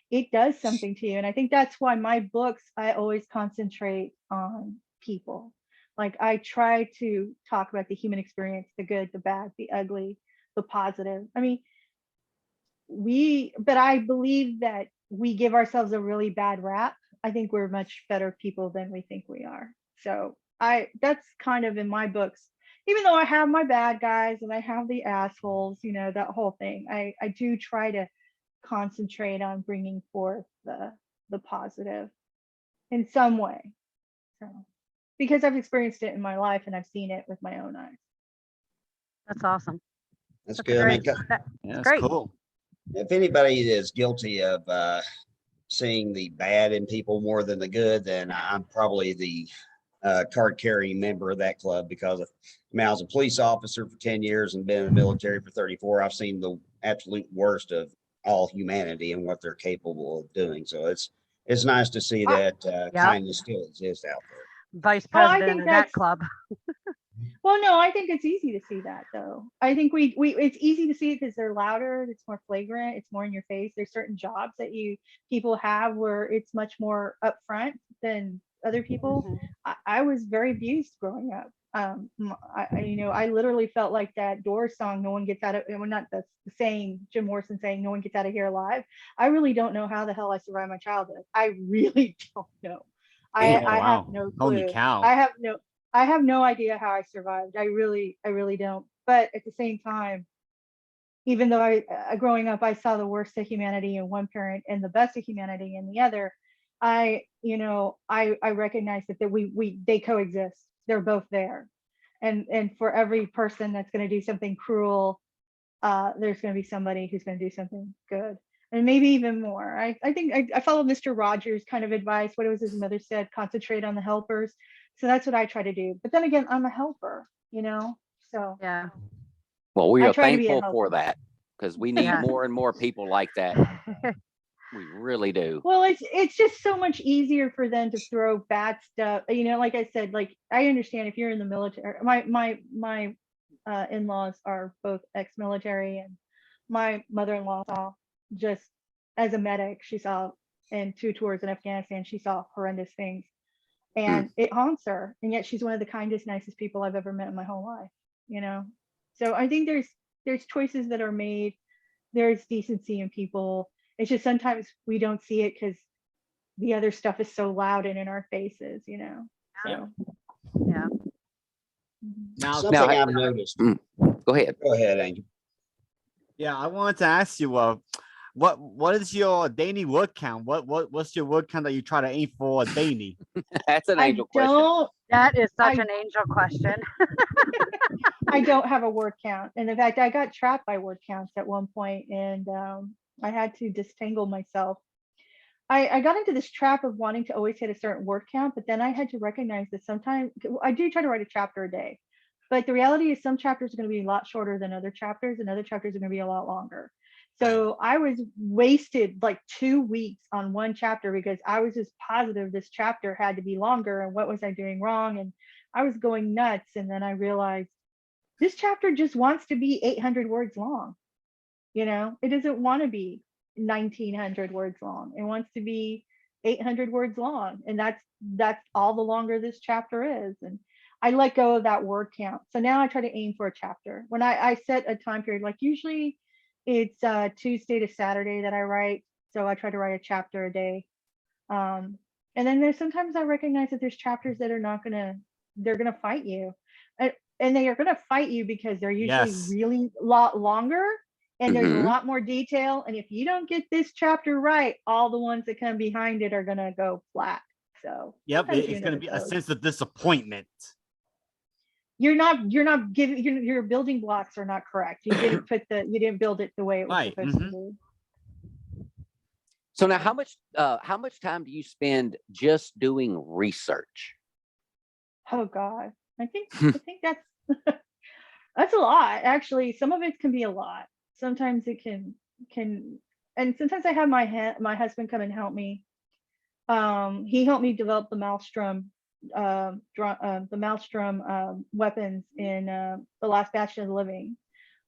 C: it does something to you. And I think that's why my books, I always concentrate on people. Like I try to talk about the human experience, the good, the bad, the ugly, the positive. I mean, but I believe that we give ourselves a really bad rap. I think we're much better people than we think we are. So that's kind of in my books, even though I have my bad guys and I have the assholes, that whole thing. I do try to concentrate on bringing forth the positive in some way. So, because I've experienced it in my life and I've seen it with my own eyes.
D: That's awesome.
A: That's
D: That's
A: good. I mean,
D: great.
E: Yeah,
D: That's
E: that's
D: great.
E: cool.
A: if anybody is guilty of seeing the bad in people more than the good, then I'm probably the card carrying member of that club, because I was a police officer for 10 years and been in the military for 34. I've seen the absolute worst of all humanity and what they're capable of doing. So it's nice to see that kindness still exists out there.
D: Vice
C: Well, I
D: president
C: think
D: of that club.
C: Well, no, I think it's easy to see that though. I think we it's easy to see it because they're louder, it's more flagrant, it's more in your face. There's certain jobs that people have where it's much more upfront than other people.
D: Mhm.
C: I was very abused growing up. I literally felt like that Doors song, "No one gets out of," well, not the saying, Jim Morrison saying, "No one gets out of here alive." I really don't know how the hell I survived my childhood. I really don't know.
B: Damn.
C: I have
E: Wow.
C: no
E: Holy
C: clue.
E: cow.
C: I have no idea how I survived. I really don't. But at the same time, even though growing up, I saw the worst of humanity in one parent and the best of humanity in the other. I recognize that they coexist. They're both there, and for every person that's going to do something cruel, there's going to be somebody who's going to do something good, and maybe even more. I think I follow Mr. Rogers' kind of advice. What was his mother said? Concentrate on the helpers. So that's what I try to do. But then again, I'm a helper, So
D: Yeah.
B: Well, we
C: I
B: are
C: try to be a
B: thankful for
C: helper.
B: that because we need
D: Yeah.
B: more and more people like that. We really do.
C: Well, it's just so much easier for them to throw bad stuff. Like I said, like I understand if you're in the military. My in-laws are both ex-military, and my mother-in-law saw, just as a medic, she saw in 2 tours in Afghanistan, she saw horrendous things, and it haunts her. And yet she's one of the kindest, nicest people I've ever met in my whole life. So I think there's choices that are made. There's decency in people. It's just sometimes we don't see it because the other stuff is so loud and in our faces. So
D: Yeah.
E: Now,
A: Something
B: Now,
A: I've noticed.
B: go ahead.
A: Go ahead, Angel.
E: yeah, I wanted to ask you, what is your daily word count? What's your word count that you try to aim for daily?
B: That's an
C: I
B: angel question.
C: don't
D: That is such
C: I-
D: an angel question.
C: I don't have a word count. And in fact, I got trapped by word counts at one point, and I had to disentangle myself. I got into this trap of wanting to always hit a certain word count, but then I had to recognize that sometimes I do try to write a chapter a day. But the reality is some chapters are going to be a lot shorter than other chapters, and other chapters are going to be a lot longer. So I was wasted like 2 weeks on one chapter because I was just positive this chapter had to be longer, and what was I doing wrong? And I was going nuts. And then I realized this chapter just wants to be 800 words long. It doesn't want to be 1900 words long. It wants to be 800 words long. And that's all the longer this chapter is. And I let go of that word count. So now I try to aim for a chapter. When I set a time period, like usually it's Tuesday to Saturday that I write. So I try to write a chapter a day. And then there's sometimes I recognize that there's chapters that are not they're gonna fight you. And they are gonna fight you because they're usually
E: Yes.
C: really lot longer and there's a
B: Mhm.
C: lot more detail. And if you don't get this chapter right, all the ones that come behind it are gonna go flat. So
E: Yep,
C: sometimes you
E: it's
C: end
E: going
C: up
E: to be
C: with
E: a
C: those.
E: sense of disappointment.
C: You're not giving your building blocks are not correct. You didn't build it the way it was
E: Right,
C: supposed to
E: mhm.
C: be.
B: So now, how much time do you spend just doing research?
C: Oh God. I think that's a lot. Actually, some of it can be a lot. Sometimes it can and sometimes I have my husband come and help me. He helped me develop the Maelstrom weapons in the last batch of the living.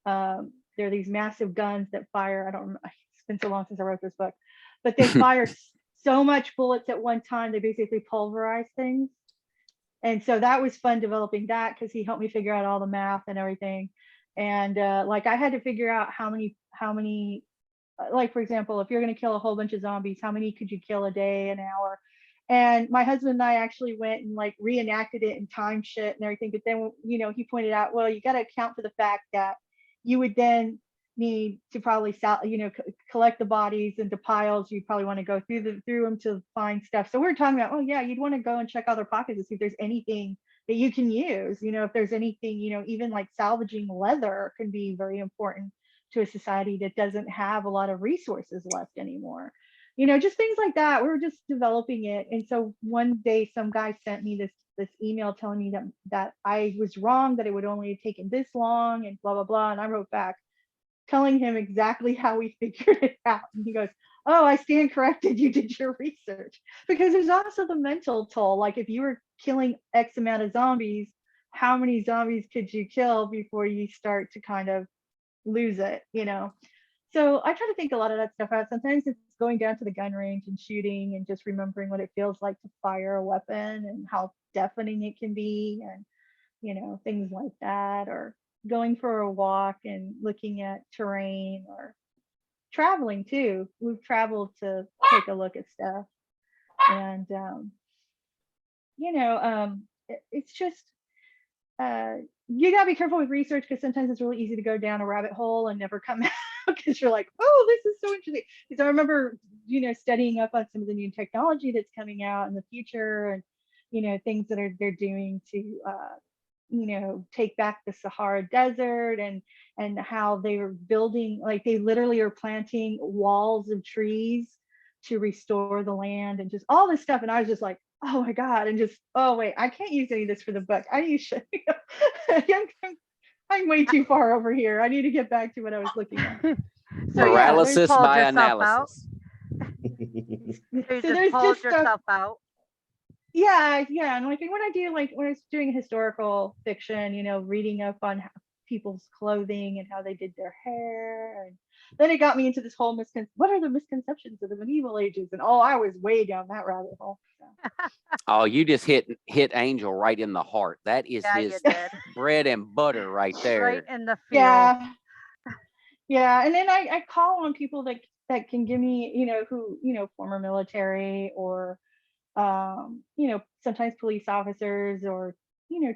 C: They're these massive guns that fire. I don't remember. It's been so long since I wrote this book, but they fire so much bullets at one time. They basically pulverize things. And so that was fun developing that because he helped me figure out all the math and everything. And like I had to figure out how many like for example, if you're going to kill a whole bunch of zombies, how many could you kill a day, an hour? And my husband and I actually went and like reenacted it and time shit and everything. But then, he pointed out, well, you got to account for the fact that you would then need to probably collect the bodies into piles. You'd probably want to go through them to find stuff. So we were talking about, oh yeah, you'd want to go and check other pockets to see if there's anything that you can use. If there's anything, even like salvaging leather can be very important to a society that doesn't have a lot of resources left anymore. Just things like that. We were just developing it. And so one day some guy sent me this email telling me that I was wrong, that it would only have taken this long and blah, blah, blah. And I wrote back telling him exactly how we figured it out. And he goes, oh, I stand corrected. You did your research. Because there's also the mental toll. Like if you were killing X amount of zombies, how many zombies could you kill before you start to kind of lose it, So I try to think a lot of that stuff out. Sometimes it's going down to the gun range and shooting and just remembering what it feels like to fire a weapon and how deafening it can be and, things like that, or going for a walk and looking at terrain or traveling too. We've traveled to take a look at stuff. And, it's just, you gotta be careful with research because sometimes it's really easy to go down a rabbit hole and never come out because you're like, oh, this is so interesting. Because I remember, studying up on some of the new technology that's coming out in the future and, things that they're doing to, take back the Sahara Desert and how they were building, like they literally are planting walls of trees to restore the land and just all this stuff. And I was just like, oh my God, and just, oh wait, I can't use any of this for the book. I use I'm way too far over here. I need to get back to what I was looking at.
D: So you
B: Paralysis
D: pulled
B: by
D: yourself out.
B: analysis.
D: So you
C: So
D: just
C: there's
D: pulled
C: just stuff.
D: yourself out.
C: Yeah, and like when I was doing historical fiction, reading up on people's clothing and how they did their hair, and then it got me into this whole what are the misconceptions of the medieval ages, and I was way down that rabbit hole. So.
B: Oh, you just hit Angel right in the heart. That is
D: Yeah, you
B: his
D: did.
B: bread and butter right there.
D: Right in the field.
C: Yeah, and then I call on people that can give me, who, former military or sometimes police officers or,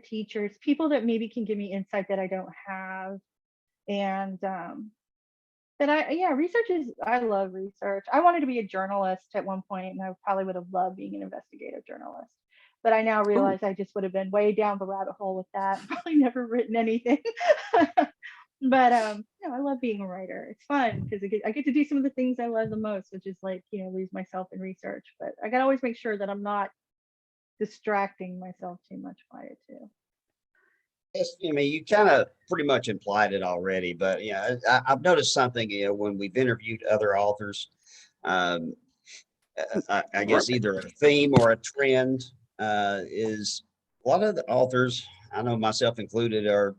C: teachers, people that maybe can give me insight that I don't have. And I love research. I wanted to be a journalist at one point, and I probably would have loved being an investigative journalist. But I now realize I just would have been way down the rabbit hole with that. Probably never written anything. But I love being a writer. It's fun because I get to do some of the things I love the most, which is like, lose myself in research. But I gotta always make sure that I'm not distracting myself too much by it too.
A: Yes, you kind of pretty much implied it already, but I've noticed something, when we've interviewed other authors, um, I guess either a theme or a trend is a lot of the authors, I know myself included, are,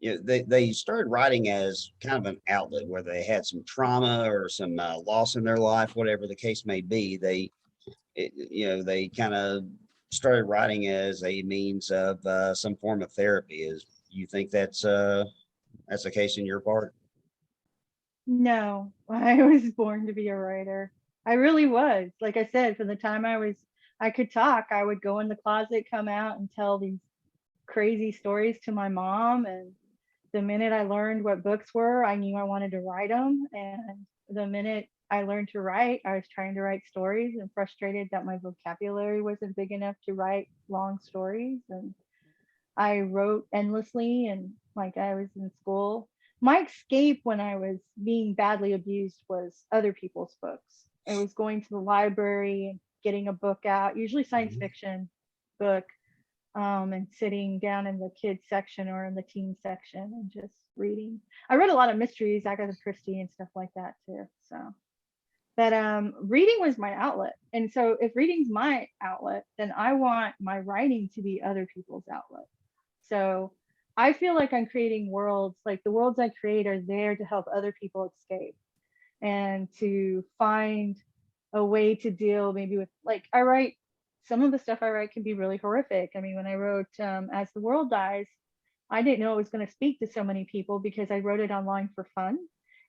A: they started writing as kind of an outlet where they had some trauma or some loss in their life, whatever the case may be. They kind of started writing as a means of some form of therapy. Is you think that's the case in your part?
C: No, I was born to be a writer. I really was. Like I said, from the time I could talk, I would go in the closet, come out and tell these crazy stories to my mom. And the minute I learned what books were, I knew I wanted to write them. And the minute I learned to write, I was trying to write stories and frustrated that my vocabulary wasn't big enough to write long stories. And I wrote endlessly, and like I was in school. My escape when I was being badly abused was other people's books. It was going to the library and getting a book out, usually science fiction book, and sitting down in the kids section or in the teen section and just reading. I read a lot of mysteries, Agatha Christie and stuff like that too. So, but reading was my outlet. And so if reading's my outlet, then I want my writing to be other people's outlet. So I feel like I'm creating worlds, like the worlds I create are there to help other people escape and to find a way to deal maybe with, like, I write, some of the stuff I write can be really horrific. I mean, when I wrote As the World Dies, I didn't know it was going to speak to so many people because I wrote it online for fun.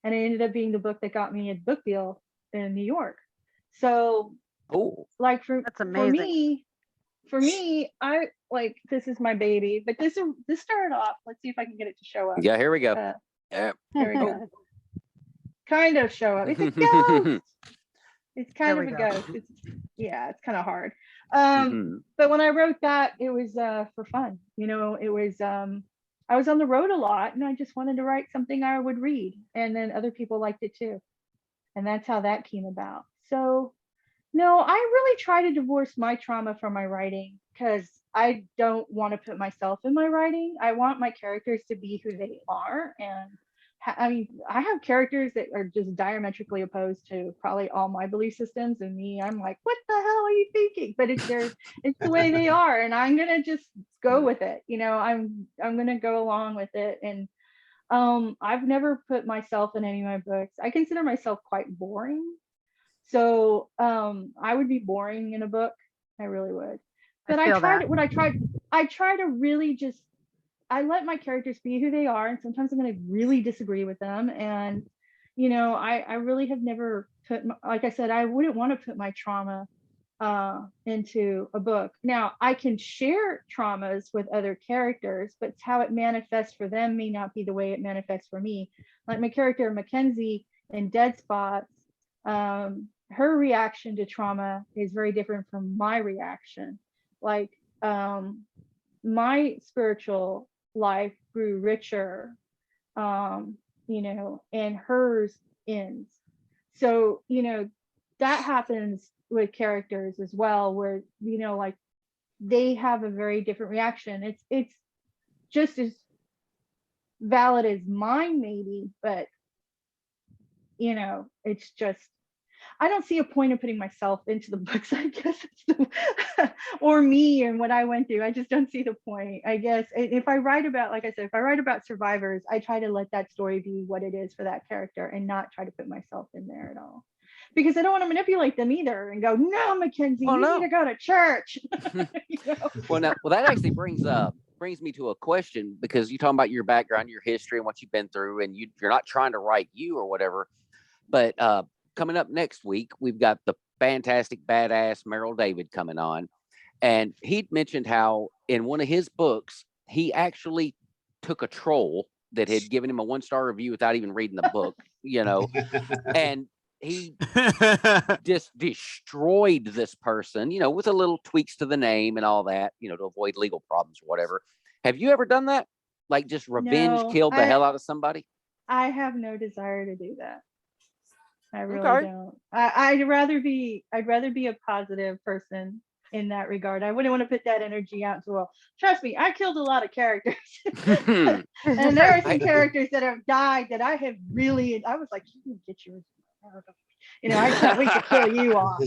C: And it ended up being the book that got me a book deal in New York. So
B: Oh,
C: like
D: That's amazing.
C: for me, I like, this is my baby, but this started off. Let's see if I can get it to show up.
B: yeah, here we go.
C: Uh,
B: Yeah.
C: there we
B: Oh.
C: go. Kind of show up. It's a ghost. It's kind
D: There
C: of
D: we
C: a
D: go.
C: ghost. It's kind of hard.
B: Mhm.
C: But when I wrote that, it was for fun. It was I was on the road a lot, and I just wanted to write something I would read, and then other people liked it too, and that's how that came about. So no, I really try to divorce my trauma from my writing because I don't want to put myself in my writing. I want my characters to be who they are. And I mean, I have characters that are just diametrically opposed to probably all my belief systems. And me, I'm like, what the hell are you thinking? But it's the way they are. And I'm going to just go with it. I'm going to go along with it. And I've never put myself in any of my books. I consider myself quite boring. So I would be boring in a book. I really would.
D: I
C: But
D: feel that.
C: I try to really just, I let my characters be who they are. And sometimes I'm going to really disagree with them. And, I really have never like I said, I wouldn't want to put my trauma into a book. Now, I can share traumas with other characters, but how it manifests for them may not be the way it manifests for me. Like my character Mackenzie in Dead Spots, her reaction to trauma is very different from my reaction. Like my spiritual life grew richer, and hers ends. So, that happens with characters as well, where, like they have a very different reaction. It's just as valid as mine, maybe, but it's just, I don't see a point in putting myself into the books, I guess, or me and what I went through. I just don't see the point, I guess. If I write about, like I said, if I write about survivors, I try to let that story be what it is for that character and not try to put myself in there at all. Because I don't want to manipulate them either and go, no, Mackenzie,
B: Oh,
C: you
B: no.
C: need to go to church.
B: Well, that actually brings me to a question, because you're talking about your background, your history, and what you've been through, and you're not trying to write you or whatever. But coming up next week, we've got the fantastic, badass Merrill David coming on, and he'd mentioned how in one of his books he actually took a troll that had given him a 1-star review without even reading the book, and he just destroyed this person, with a little tweaks to the name and all that, to avoid legal problems or whatever. Have you ever done that? Like just revenge
C: No,
B: killed the hell out of somebody?
C: I have no desire to do that. I really
B: Okay.
C: don't. I'd rather be a positive person in that regard. I wouldn't want to put that energy out to, well, trust me, I killed a lot of characters. And there are some characters that have died that I have really, I was like, you can get yours. I can't wait to kill you off.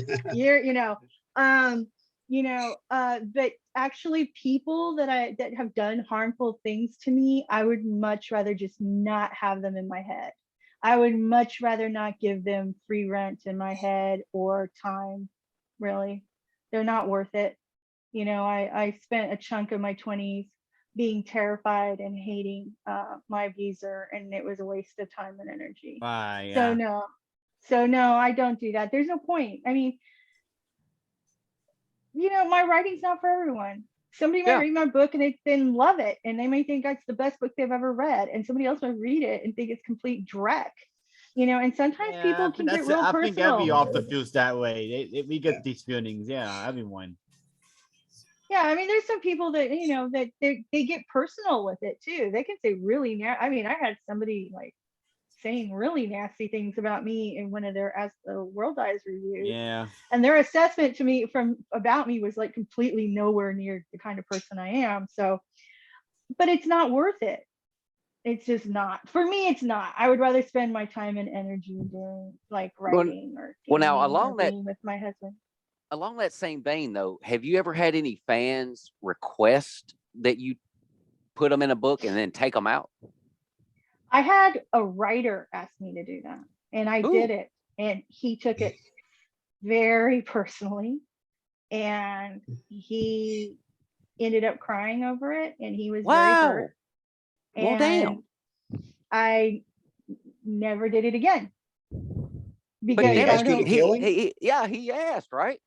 C: But actually people that have done harmful things to me, I would much rather just not have them in my head. I would much rather not give them free rent in my head or time. Really, they're not worth it. I spent a chunk of my 20s being terrified and hating my abuser, and it was a waste of time and energy.
E: Right,
C: So
E: yeah.
C: no, I don't do that. There's no point. I mean, my writing's not for everyone. Somebody might
B: Yeah.
C: read my book and they then love it, and they may think that's the best book they've ever read, and somebody else might read it and think it's complete dreck. And sometimes
E: Yeah,
C: people can get real
E: I think every
C: personal.
E: author feels that way. We get these feelings. Yeah, everyone.
C: Yeah, I mean, there's some people that that they get personal with it too. They can say really I mean, I had somebody like saying really nasty things about me in one of their As the World Dies reviews.
E: Yeah.
C: And their assessment to me about me was like completely nowhere near the kind of person I am. So, but it's not worth it. It's just not. For me, it's not. I would rather spend my time and energy doing like writing or
B: Well, now
C: gaming or being with my husband.
B: along that same vein, though, have you ever had any fans request that you put them in a book and then take them out?
C: I had a writer ask me to do that, and I did
B: Ooh.
C: it, and he took it very personally, and he ended up crying over it, and he was very hurt.
B: Well, damn.
C: I never did it again
B: But
C: because
A: he
C: I
A: asked you
C: don't.
A: to kill him?
B: He asked, right?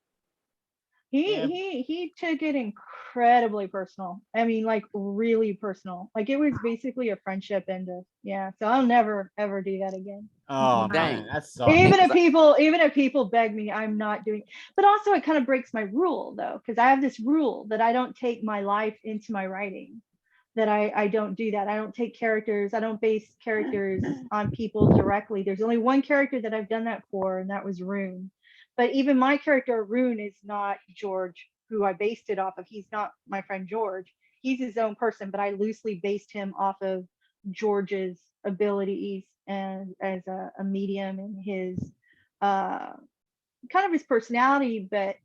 E: Yeah.
C: He took it incredibly personal. I mean, like really personal. Like it was basically a friendship ended. Yeah. So I'll never ever do that again.
E: Oh
B: Dang.
E: man, that sucks.
C: Even
B: because
C: if people beg me, I'm not doing. But also, it kind of breaks my rule though, because I have this rule that I don't take my life into my writing. That I don't do that. I don't take characters. I don't base characters on people directly. There's only one character that I've done that for, and that was Rune. But even my character Rune is not George, who I based it off of. He's not my friend George. He's his own person, but I loosely based him off of George's abilities and as a medium and his kind of his personality. But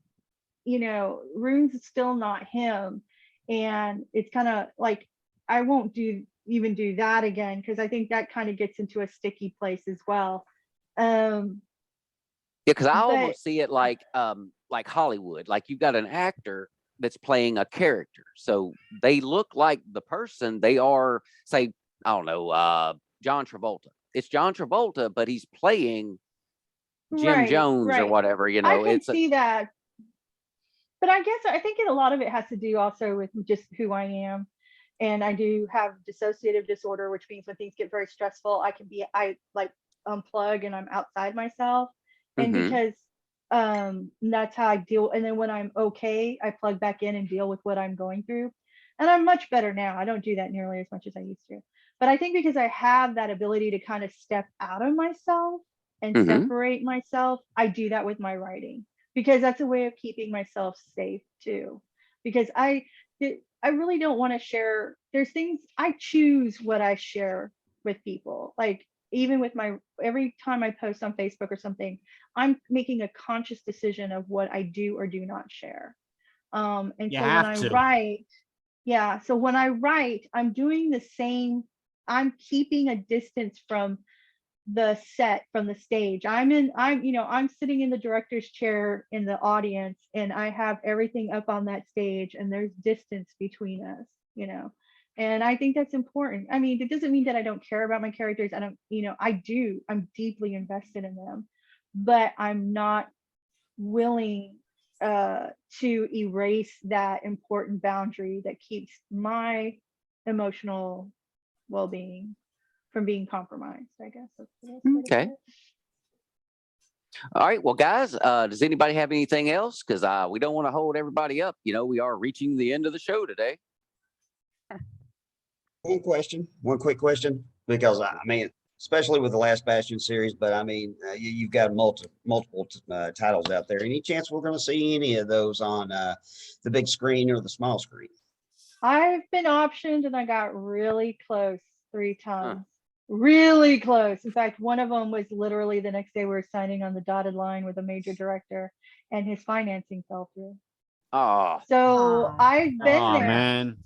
C: Rune's still not him, and it's kind of like I won't even do that again because I think that kind of gets into a sticky place as well.
B: Yeah, because I
C: But
B: almost see it like Hollywood. Like you've got an actor that's playing a character, so they look like the person they are. Say, I don't know, John Travolta. It's John Travolta, but he's playing Jim Jones or whatever.
C: I can
B: It's
C: see that. But I think a lot of it has to do also with just who I am. And I do have dissociative disorder, which means when things get very stressful, I like unplug and I'm outside myself. And because that's how I deal. And then when I'm okay, I plug back in and deal with what I'm going through. And I'm much better now. I don't do that nearly as much as I used to. But I think because I have that ability to kind of step out of myself and separate myself, I do that with my writing because that's a way of keeping myself safe too. Because I really don't want to share. There's things I choose what I share with people. Like even with every time I post on Facebook or something, I'm making a conscious decision of what I do or do not share. And
E: You
C: so when
E: have
C: I
E: to.
C: write, yeah, so when I write, I'm doing the same. I'm keeping a distance from the set, from the stage. I'm sitting in the director's chair in the audience, and I have everything up on that stage, and there's distance between us. And I think that's important. I mean, it doesn't mean that I don't care about my characters. I don't, I do. I'm deeply invested in them, but I'm not willing to erase that important boundary that keeps my emotional well-being from being compromised. I guess that's the best way to
B: okay.
C: put it.
B: All right. Well, guys, does anybody have anything else? Because we don't want to hold everybody up. We are reaching the end of the show today.
A: One quick question, because I mean, especially with the Last Bastion series, but I mean, you've got multiple titles out there. Any chance we're going to see any of those on the big screen or the small screen?
C: I've been optioned and I got really close 3 times. Really close. In fact, one of them was literally the next day we were signing on the dotted line with a major director, and his financing fell through.
B: Oh.
C: So I've been
E: Oh
C: there.
E: man.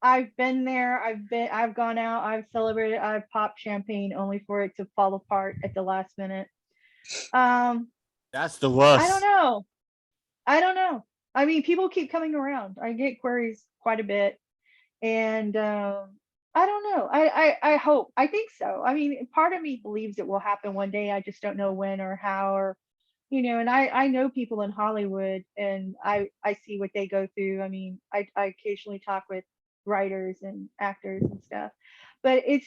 C: I've been there. I've gone out. I've celebrated. I've popped champagne only for it to fall apart at the last minute.
E: That's the worst.
C: I don't know. I mean, people keep coming around. I get queries quite a bit, And I don't know. I hope. I think so. I mean, part of me believes it will happen one day. I just don't know when or how or and I know people in Hollywood and I see what they go through. I mean, I occasionally talk with writers and actors and stuff. But it's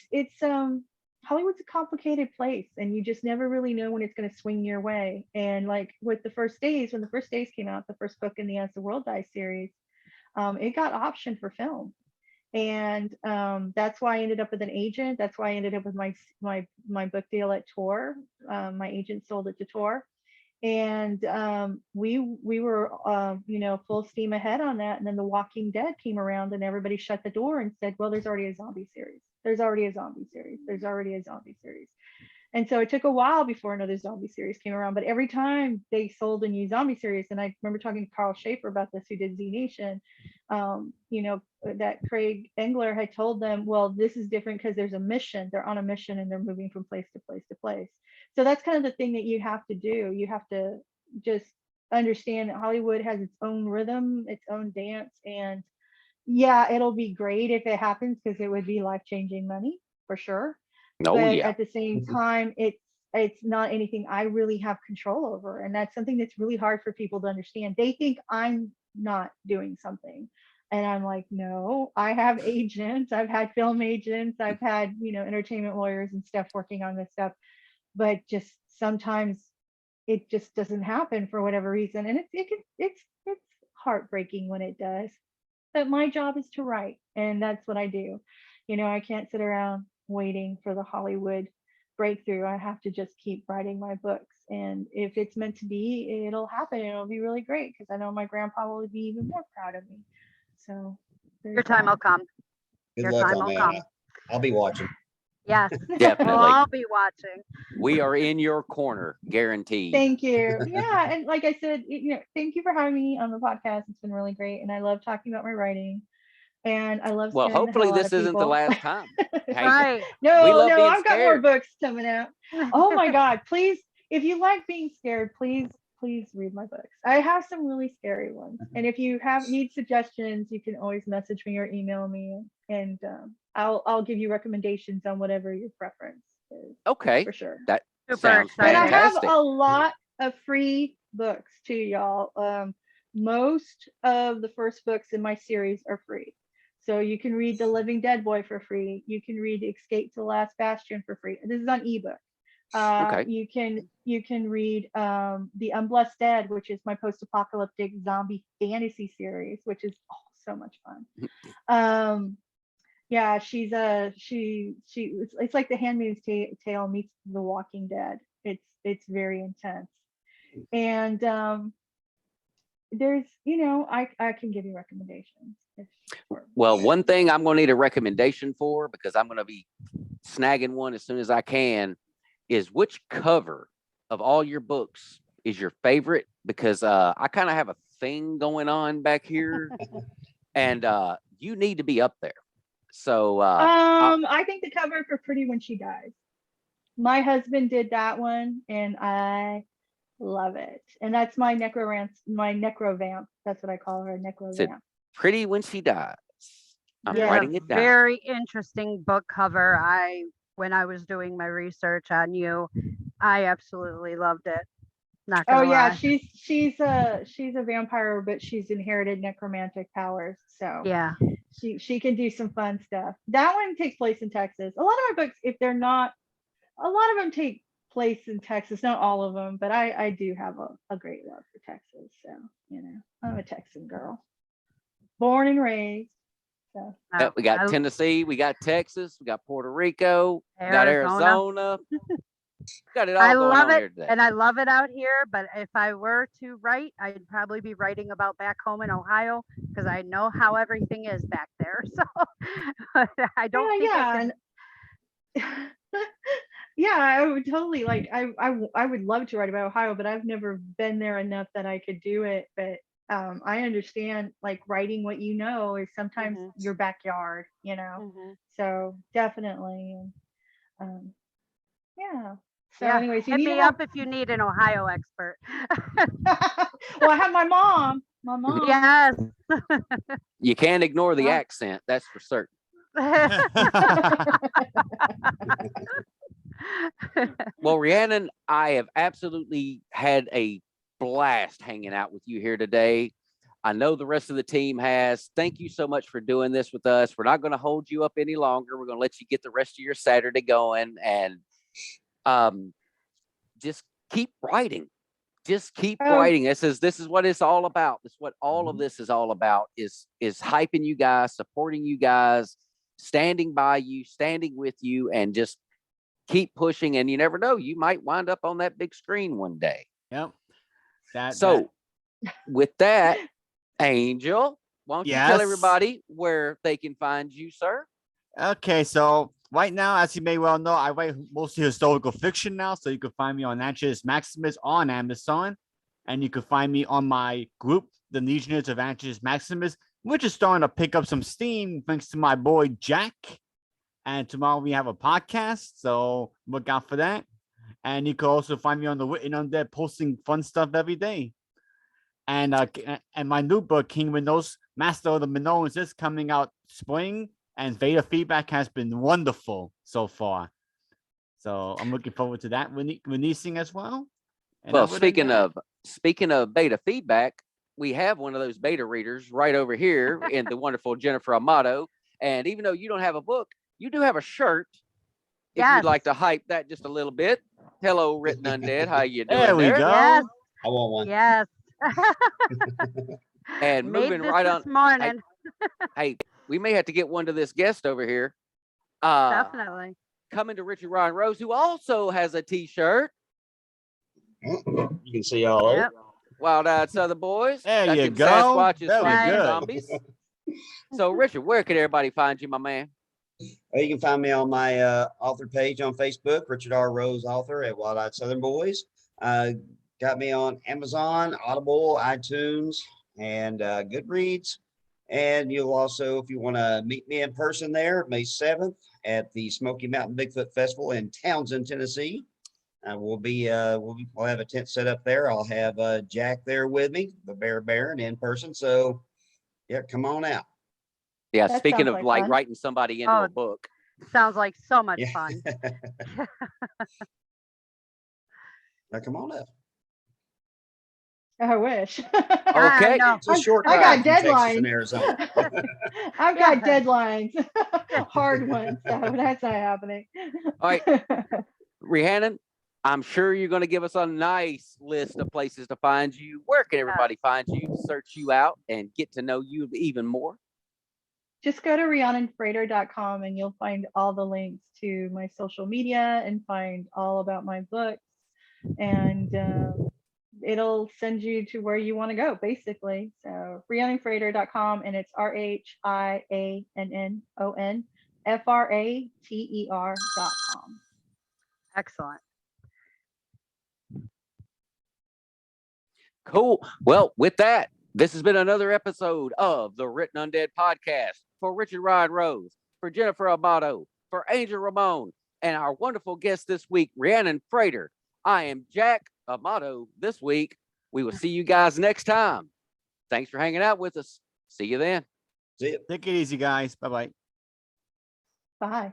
C: Hollywood's a complicated place and you just never really know when it's going to swing your way. And like with the first days, when the first days came out, the first book in the As the World Dies series, it got optioned for film. And that's why I ended up with an agent. That's why I ended up with my book deal at Tor. My agent sold it to Tor, and we were full steam ahead on that. And then The Walking Dead came around, and everybody shut the door and said, "Well, there's already a zombie series. There's already a zombie series. There's already a zombie series." And so it took a while before another zombie series came around. But every time they sold a new zombie series, and I remember talking to Carl Schaefer about this, who did Z Nation, that Craig Engler had told them, well, this is different because there's a mission. They're on a mission and they're moving from place to place to place. So that's kind of the thing that you have to do. You have to just understand that Hollywood has its own rhythm, its own dance. And yeah, it'll be great if it happens because it would be life-changing money for sure.
B: Oh
C: But
B: yeah.
C: at the same time, it's not anything I really have control over. And that's something that's really hard for people to understand. They think I'm not doing something. And I'm like, no, I have agents. I've had film agents. I've had, entertainment lawyers and stuff working on this stuff. But just sometimes it just doesn't happen for whatever reason. And it's heartbreaking when it does. But my job is to write, and that's what I do. I can't sit around waiting for the Hollywood breakthrough. I have to just keep writing my books. And if it's meant to be, it'll happen. It'll be really great because I know my grandpa will be even more proud of me. So
D: Your time will come.
A: Good
D: Your
A: luck
D: time
A: on
D: will
A: that.
D: come.
A: I'll be watching.
D: Yes, we'll
B: Definitely.
D: all be watching.
B: We are in your corner, guaranteed.
C: Thank you. Yeah, and like I said, thank you for having me on the podcast. It's been really great, and I love talking about my writing, and I love.
B: Well,
C: scaring the
B: hopefully
C: hell out
B: this
C: of
B: isn't the
C: people.
B: last time. Hey,
D: Right.
B: we
C: No,
B: love being
C: I've got more
B: scared.
C: books coming out. Oh my God, please, if you like being scared, please read my books. I have some really scary ones. And if you need suggestions, you can always message me or email me, and I'll give you recommendations on whatever your preference is.
B: Okay,
C: For sure.
B: that
D: Super
B: sounds
C: And I
D: exciting.
C: have
B: fantastic.
C: a lot of free books too, y'all. Most of the first books in my series are free. So you can read The Living Dead Boy for free. You can read Escape to the Last Bastion for free. This is on ebook.
B: Okay.
C: You can read The Unblessed Dead, which is my post-apocalyptic zombie fantasy series, which is so much fun. Yeah, it's like The Handmaid's Tale meets The Walking Dead. It's very intense. And there's I can give you recommendations.
B: Well, one thing I'm going to need a recommendation for, because I'm going to be snagging one as soon as I can, is which cover of all your books is your favorite? Because I kind of have a thing going on back here, and you need to be up there. So
C: I think the cover for Pretty When She Dies. My husband did that one, and I love it. And that's my necrovamp. That's what I call her, necrovamp.
B: Pretty When She Dies. I'm
C: Yeah.
B: writing it down.
D: Very interesting book cover. When I was doing my research on you, I absolutely loved it. Not gonna
C: yeah,
D: lie.
C: she's a vampire, but she's inherited necromantic powers. So
D: Yeah.
C: she can do some fun stuff. That one takes place in Texas. A lot of my books, if they're not, a lot of them take place in Texas. Not all of them, but I do have a great love for Texas. So I'm a Texan girl, born and raised. So
B: Yep, we got Tennessee, we got Texas, we got Puerto Rico, we got Arizona. Got it all
D: I
B: going
D: love
B: on
D: it,
B: here today.
D: and I love it out here. But if I were to write, I'd probably be writing about back home in Ohio because I know how everything is back there. So I don't think I can.
C: Yeah, I would totally like. I would love to write about Ohio, but I've never been there enough that I could do it. But I understand like writing what you know is sometimes your backyard, So definitely, yeah. So anyways, you
D: hit
C: need
D: me up if you need an Ohio expert.
C: Well, I have my mom.
D: Yes.
B: You can't ignore the
C: Yeah.
B: accent. That's for certain. Well, Rhiannon, I have absolutely had a blast hanging out with you here today. I know the rest of the team has. Thank you so much for doing this with us. We're not going to hold you up any longer. We're going to let you get the rest of your Saturday going, and just keep writing. Just keep
C: Oh.
B: writing. This is what it's all about. This is what all of this is all about, is hyping you guys, supporting you guys, standing by you, standing with you, and just keep pushing. And you never know, you might wind up on that big screen one day.
E: Yep.
B: So with that, Angel, why don't you tell
E: Yes.
B: everybody where they can find you, sir?
E: Okay, so right now, as you may well know, I write mostly historical fiction now. So you can find me on Angelus Maximus on Amazon. And you can find me on my group, the Legionnaires of Angelus Maximus, which is starting to pick up some steam thanks to my boy Jack. And tomorrow we have a podcast, so look out for that. And you can also find me on the Written Undead, posting fun stuff every day. And my new book, King Minos, Master of the Minoans, is coming out spring. And beta feedback has been wonderful so far. So I'm looking forward to that releasing as well. And
B: Well,
E: other than
B: speaking of beta feedback, we have one of those beta readers right over here in the wonderful Jennifer Amato. And even though you don't have a book, you do have a shirt. If you'd like to hype that just a little bit. Hello, Written Undead. How you doing
E: There we go.
D: Yes.
A: I want one.
D: Yes.
B: And
D: Made
B: moving
D: this
B: right
D: this
B: on.
D: morning.
B: Hey, we may have to get one to this guest over here.
D: Definitely.
B: Coming to Richard Ryan Rose, who also has a t-shirt.
A: You can see all of it.
D: Yep.
B: Wild Eyed Southern Boys.
E: There
B: Got
E: you
B: them
E: go.
B: Sasquatches
E: Very
B: fighting
D: good.
B: zombies. So, Richard, where can everybody find you, my man?
A: You can find me on my author page on Facebook, Richard R. Rose, author at Wild Eyed Southern Boys. Got me on Amazon, Audible, iTunes, and Goodreads. And you'll also, if you want to meet me in person there, May 7th at the Smoky Mountain Bigfoot Festival in Townsend, Tennessee. We'll have a tent set up there. I'll have Jack there with me, the Bear Baron, in person. So, yeah, come on out.
B: Yeah,
C: That
B: speaking
C: sounds
B: of
C: like
B: like
C: fun.
B: writing somebody into
D: Oh.
B: a book.
D: Sounds like so much
A: Yeah.
D: fun.
A: Now, come on up.
C: I wish.
B: Okay.
D: No.
A: It's a short
C: I
A: drive
C: got
A: from Texas and
C: deadlines.
A: Arizona.
C: I've got
D: Yeah.
C: deadlines, hard ones, so that's not happening.
B: All right. Rhiannon, I'm sure you're going to give us a nice list of places to find you. Where can everybody find you, search you out, and get to know you even more?
C: Just go to rhiannonfrater.com and you'll find all the links to my social media and find all about my books. And it'll send you to where you want to go, basically. So rhiannonfrater.com, and it's RHIANNONFRATER.com.
D: Excellent.
B: Cool. Well, with that, this has been another episode of the Written Undead podcast. For Richard Ryan Rose, for Jennifer Amato, for Angel Ramon, and our wonderful guest this week, Rhiannon Frater. I am Jack Amato this week. We will see you guys next time. Thanks for hanging out with us. See you then.
A: See ya.
E: Take it easy, guys. Bye-bye.
C: Bye.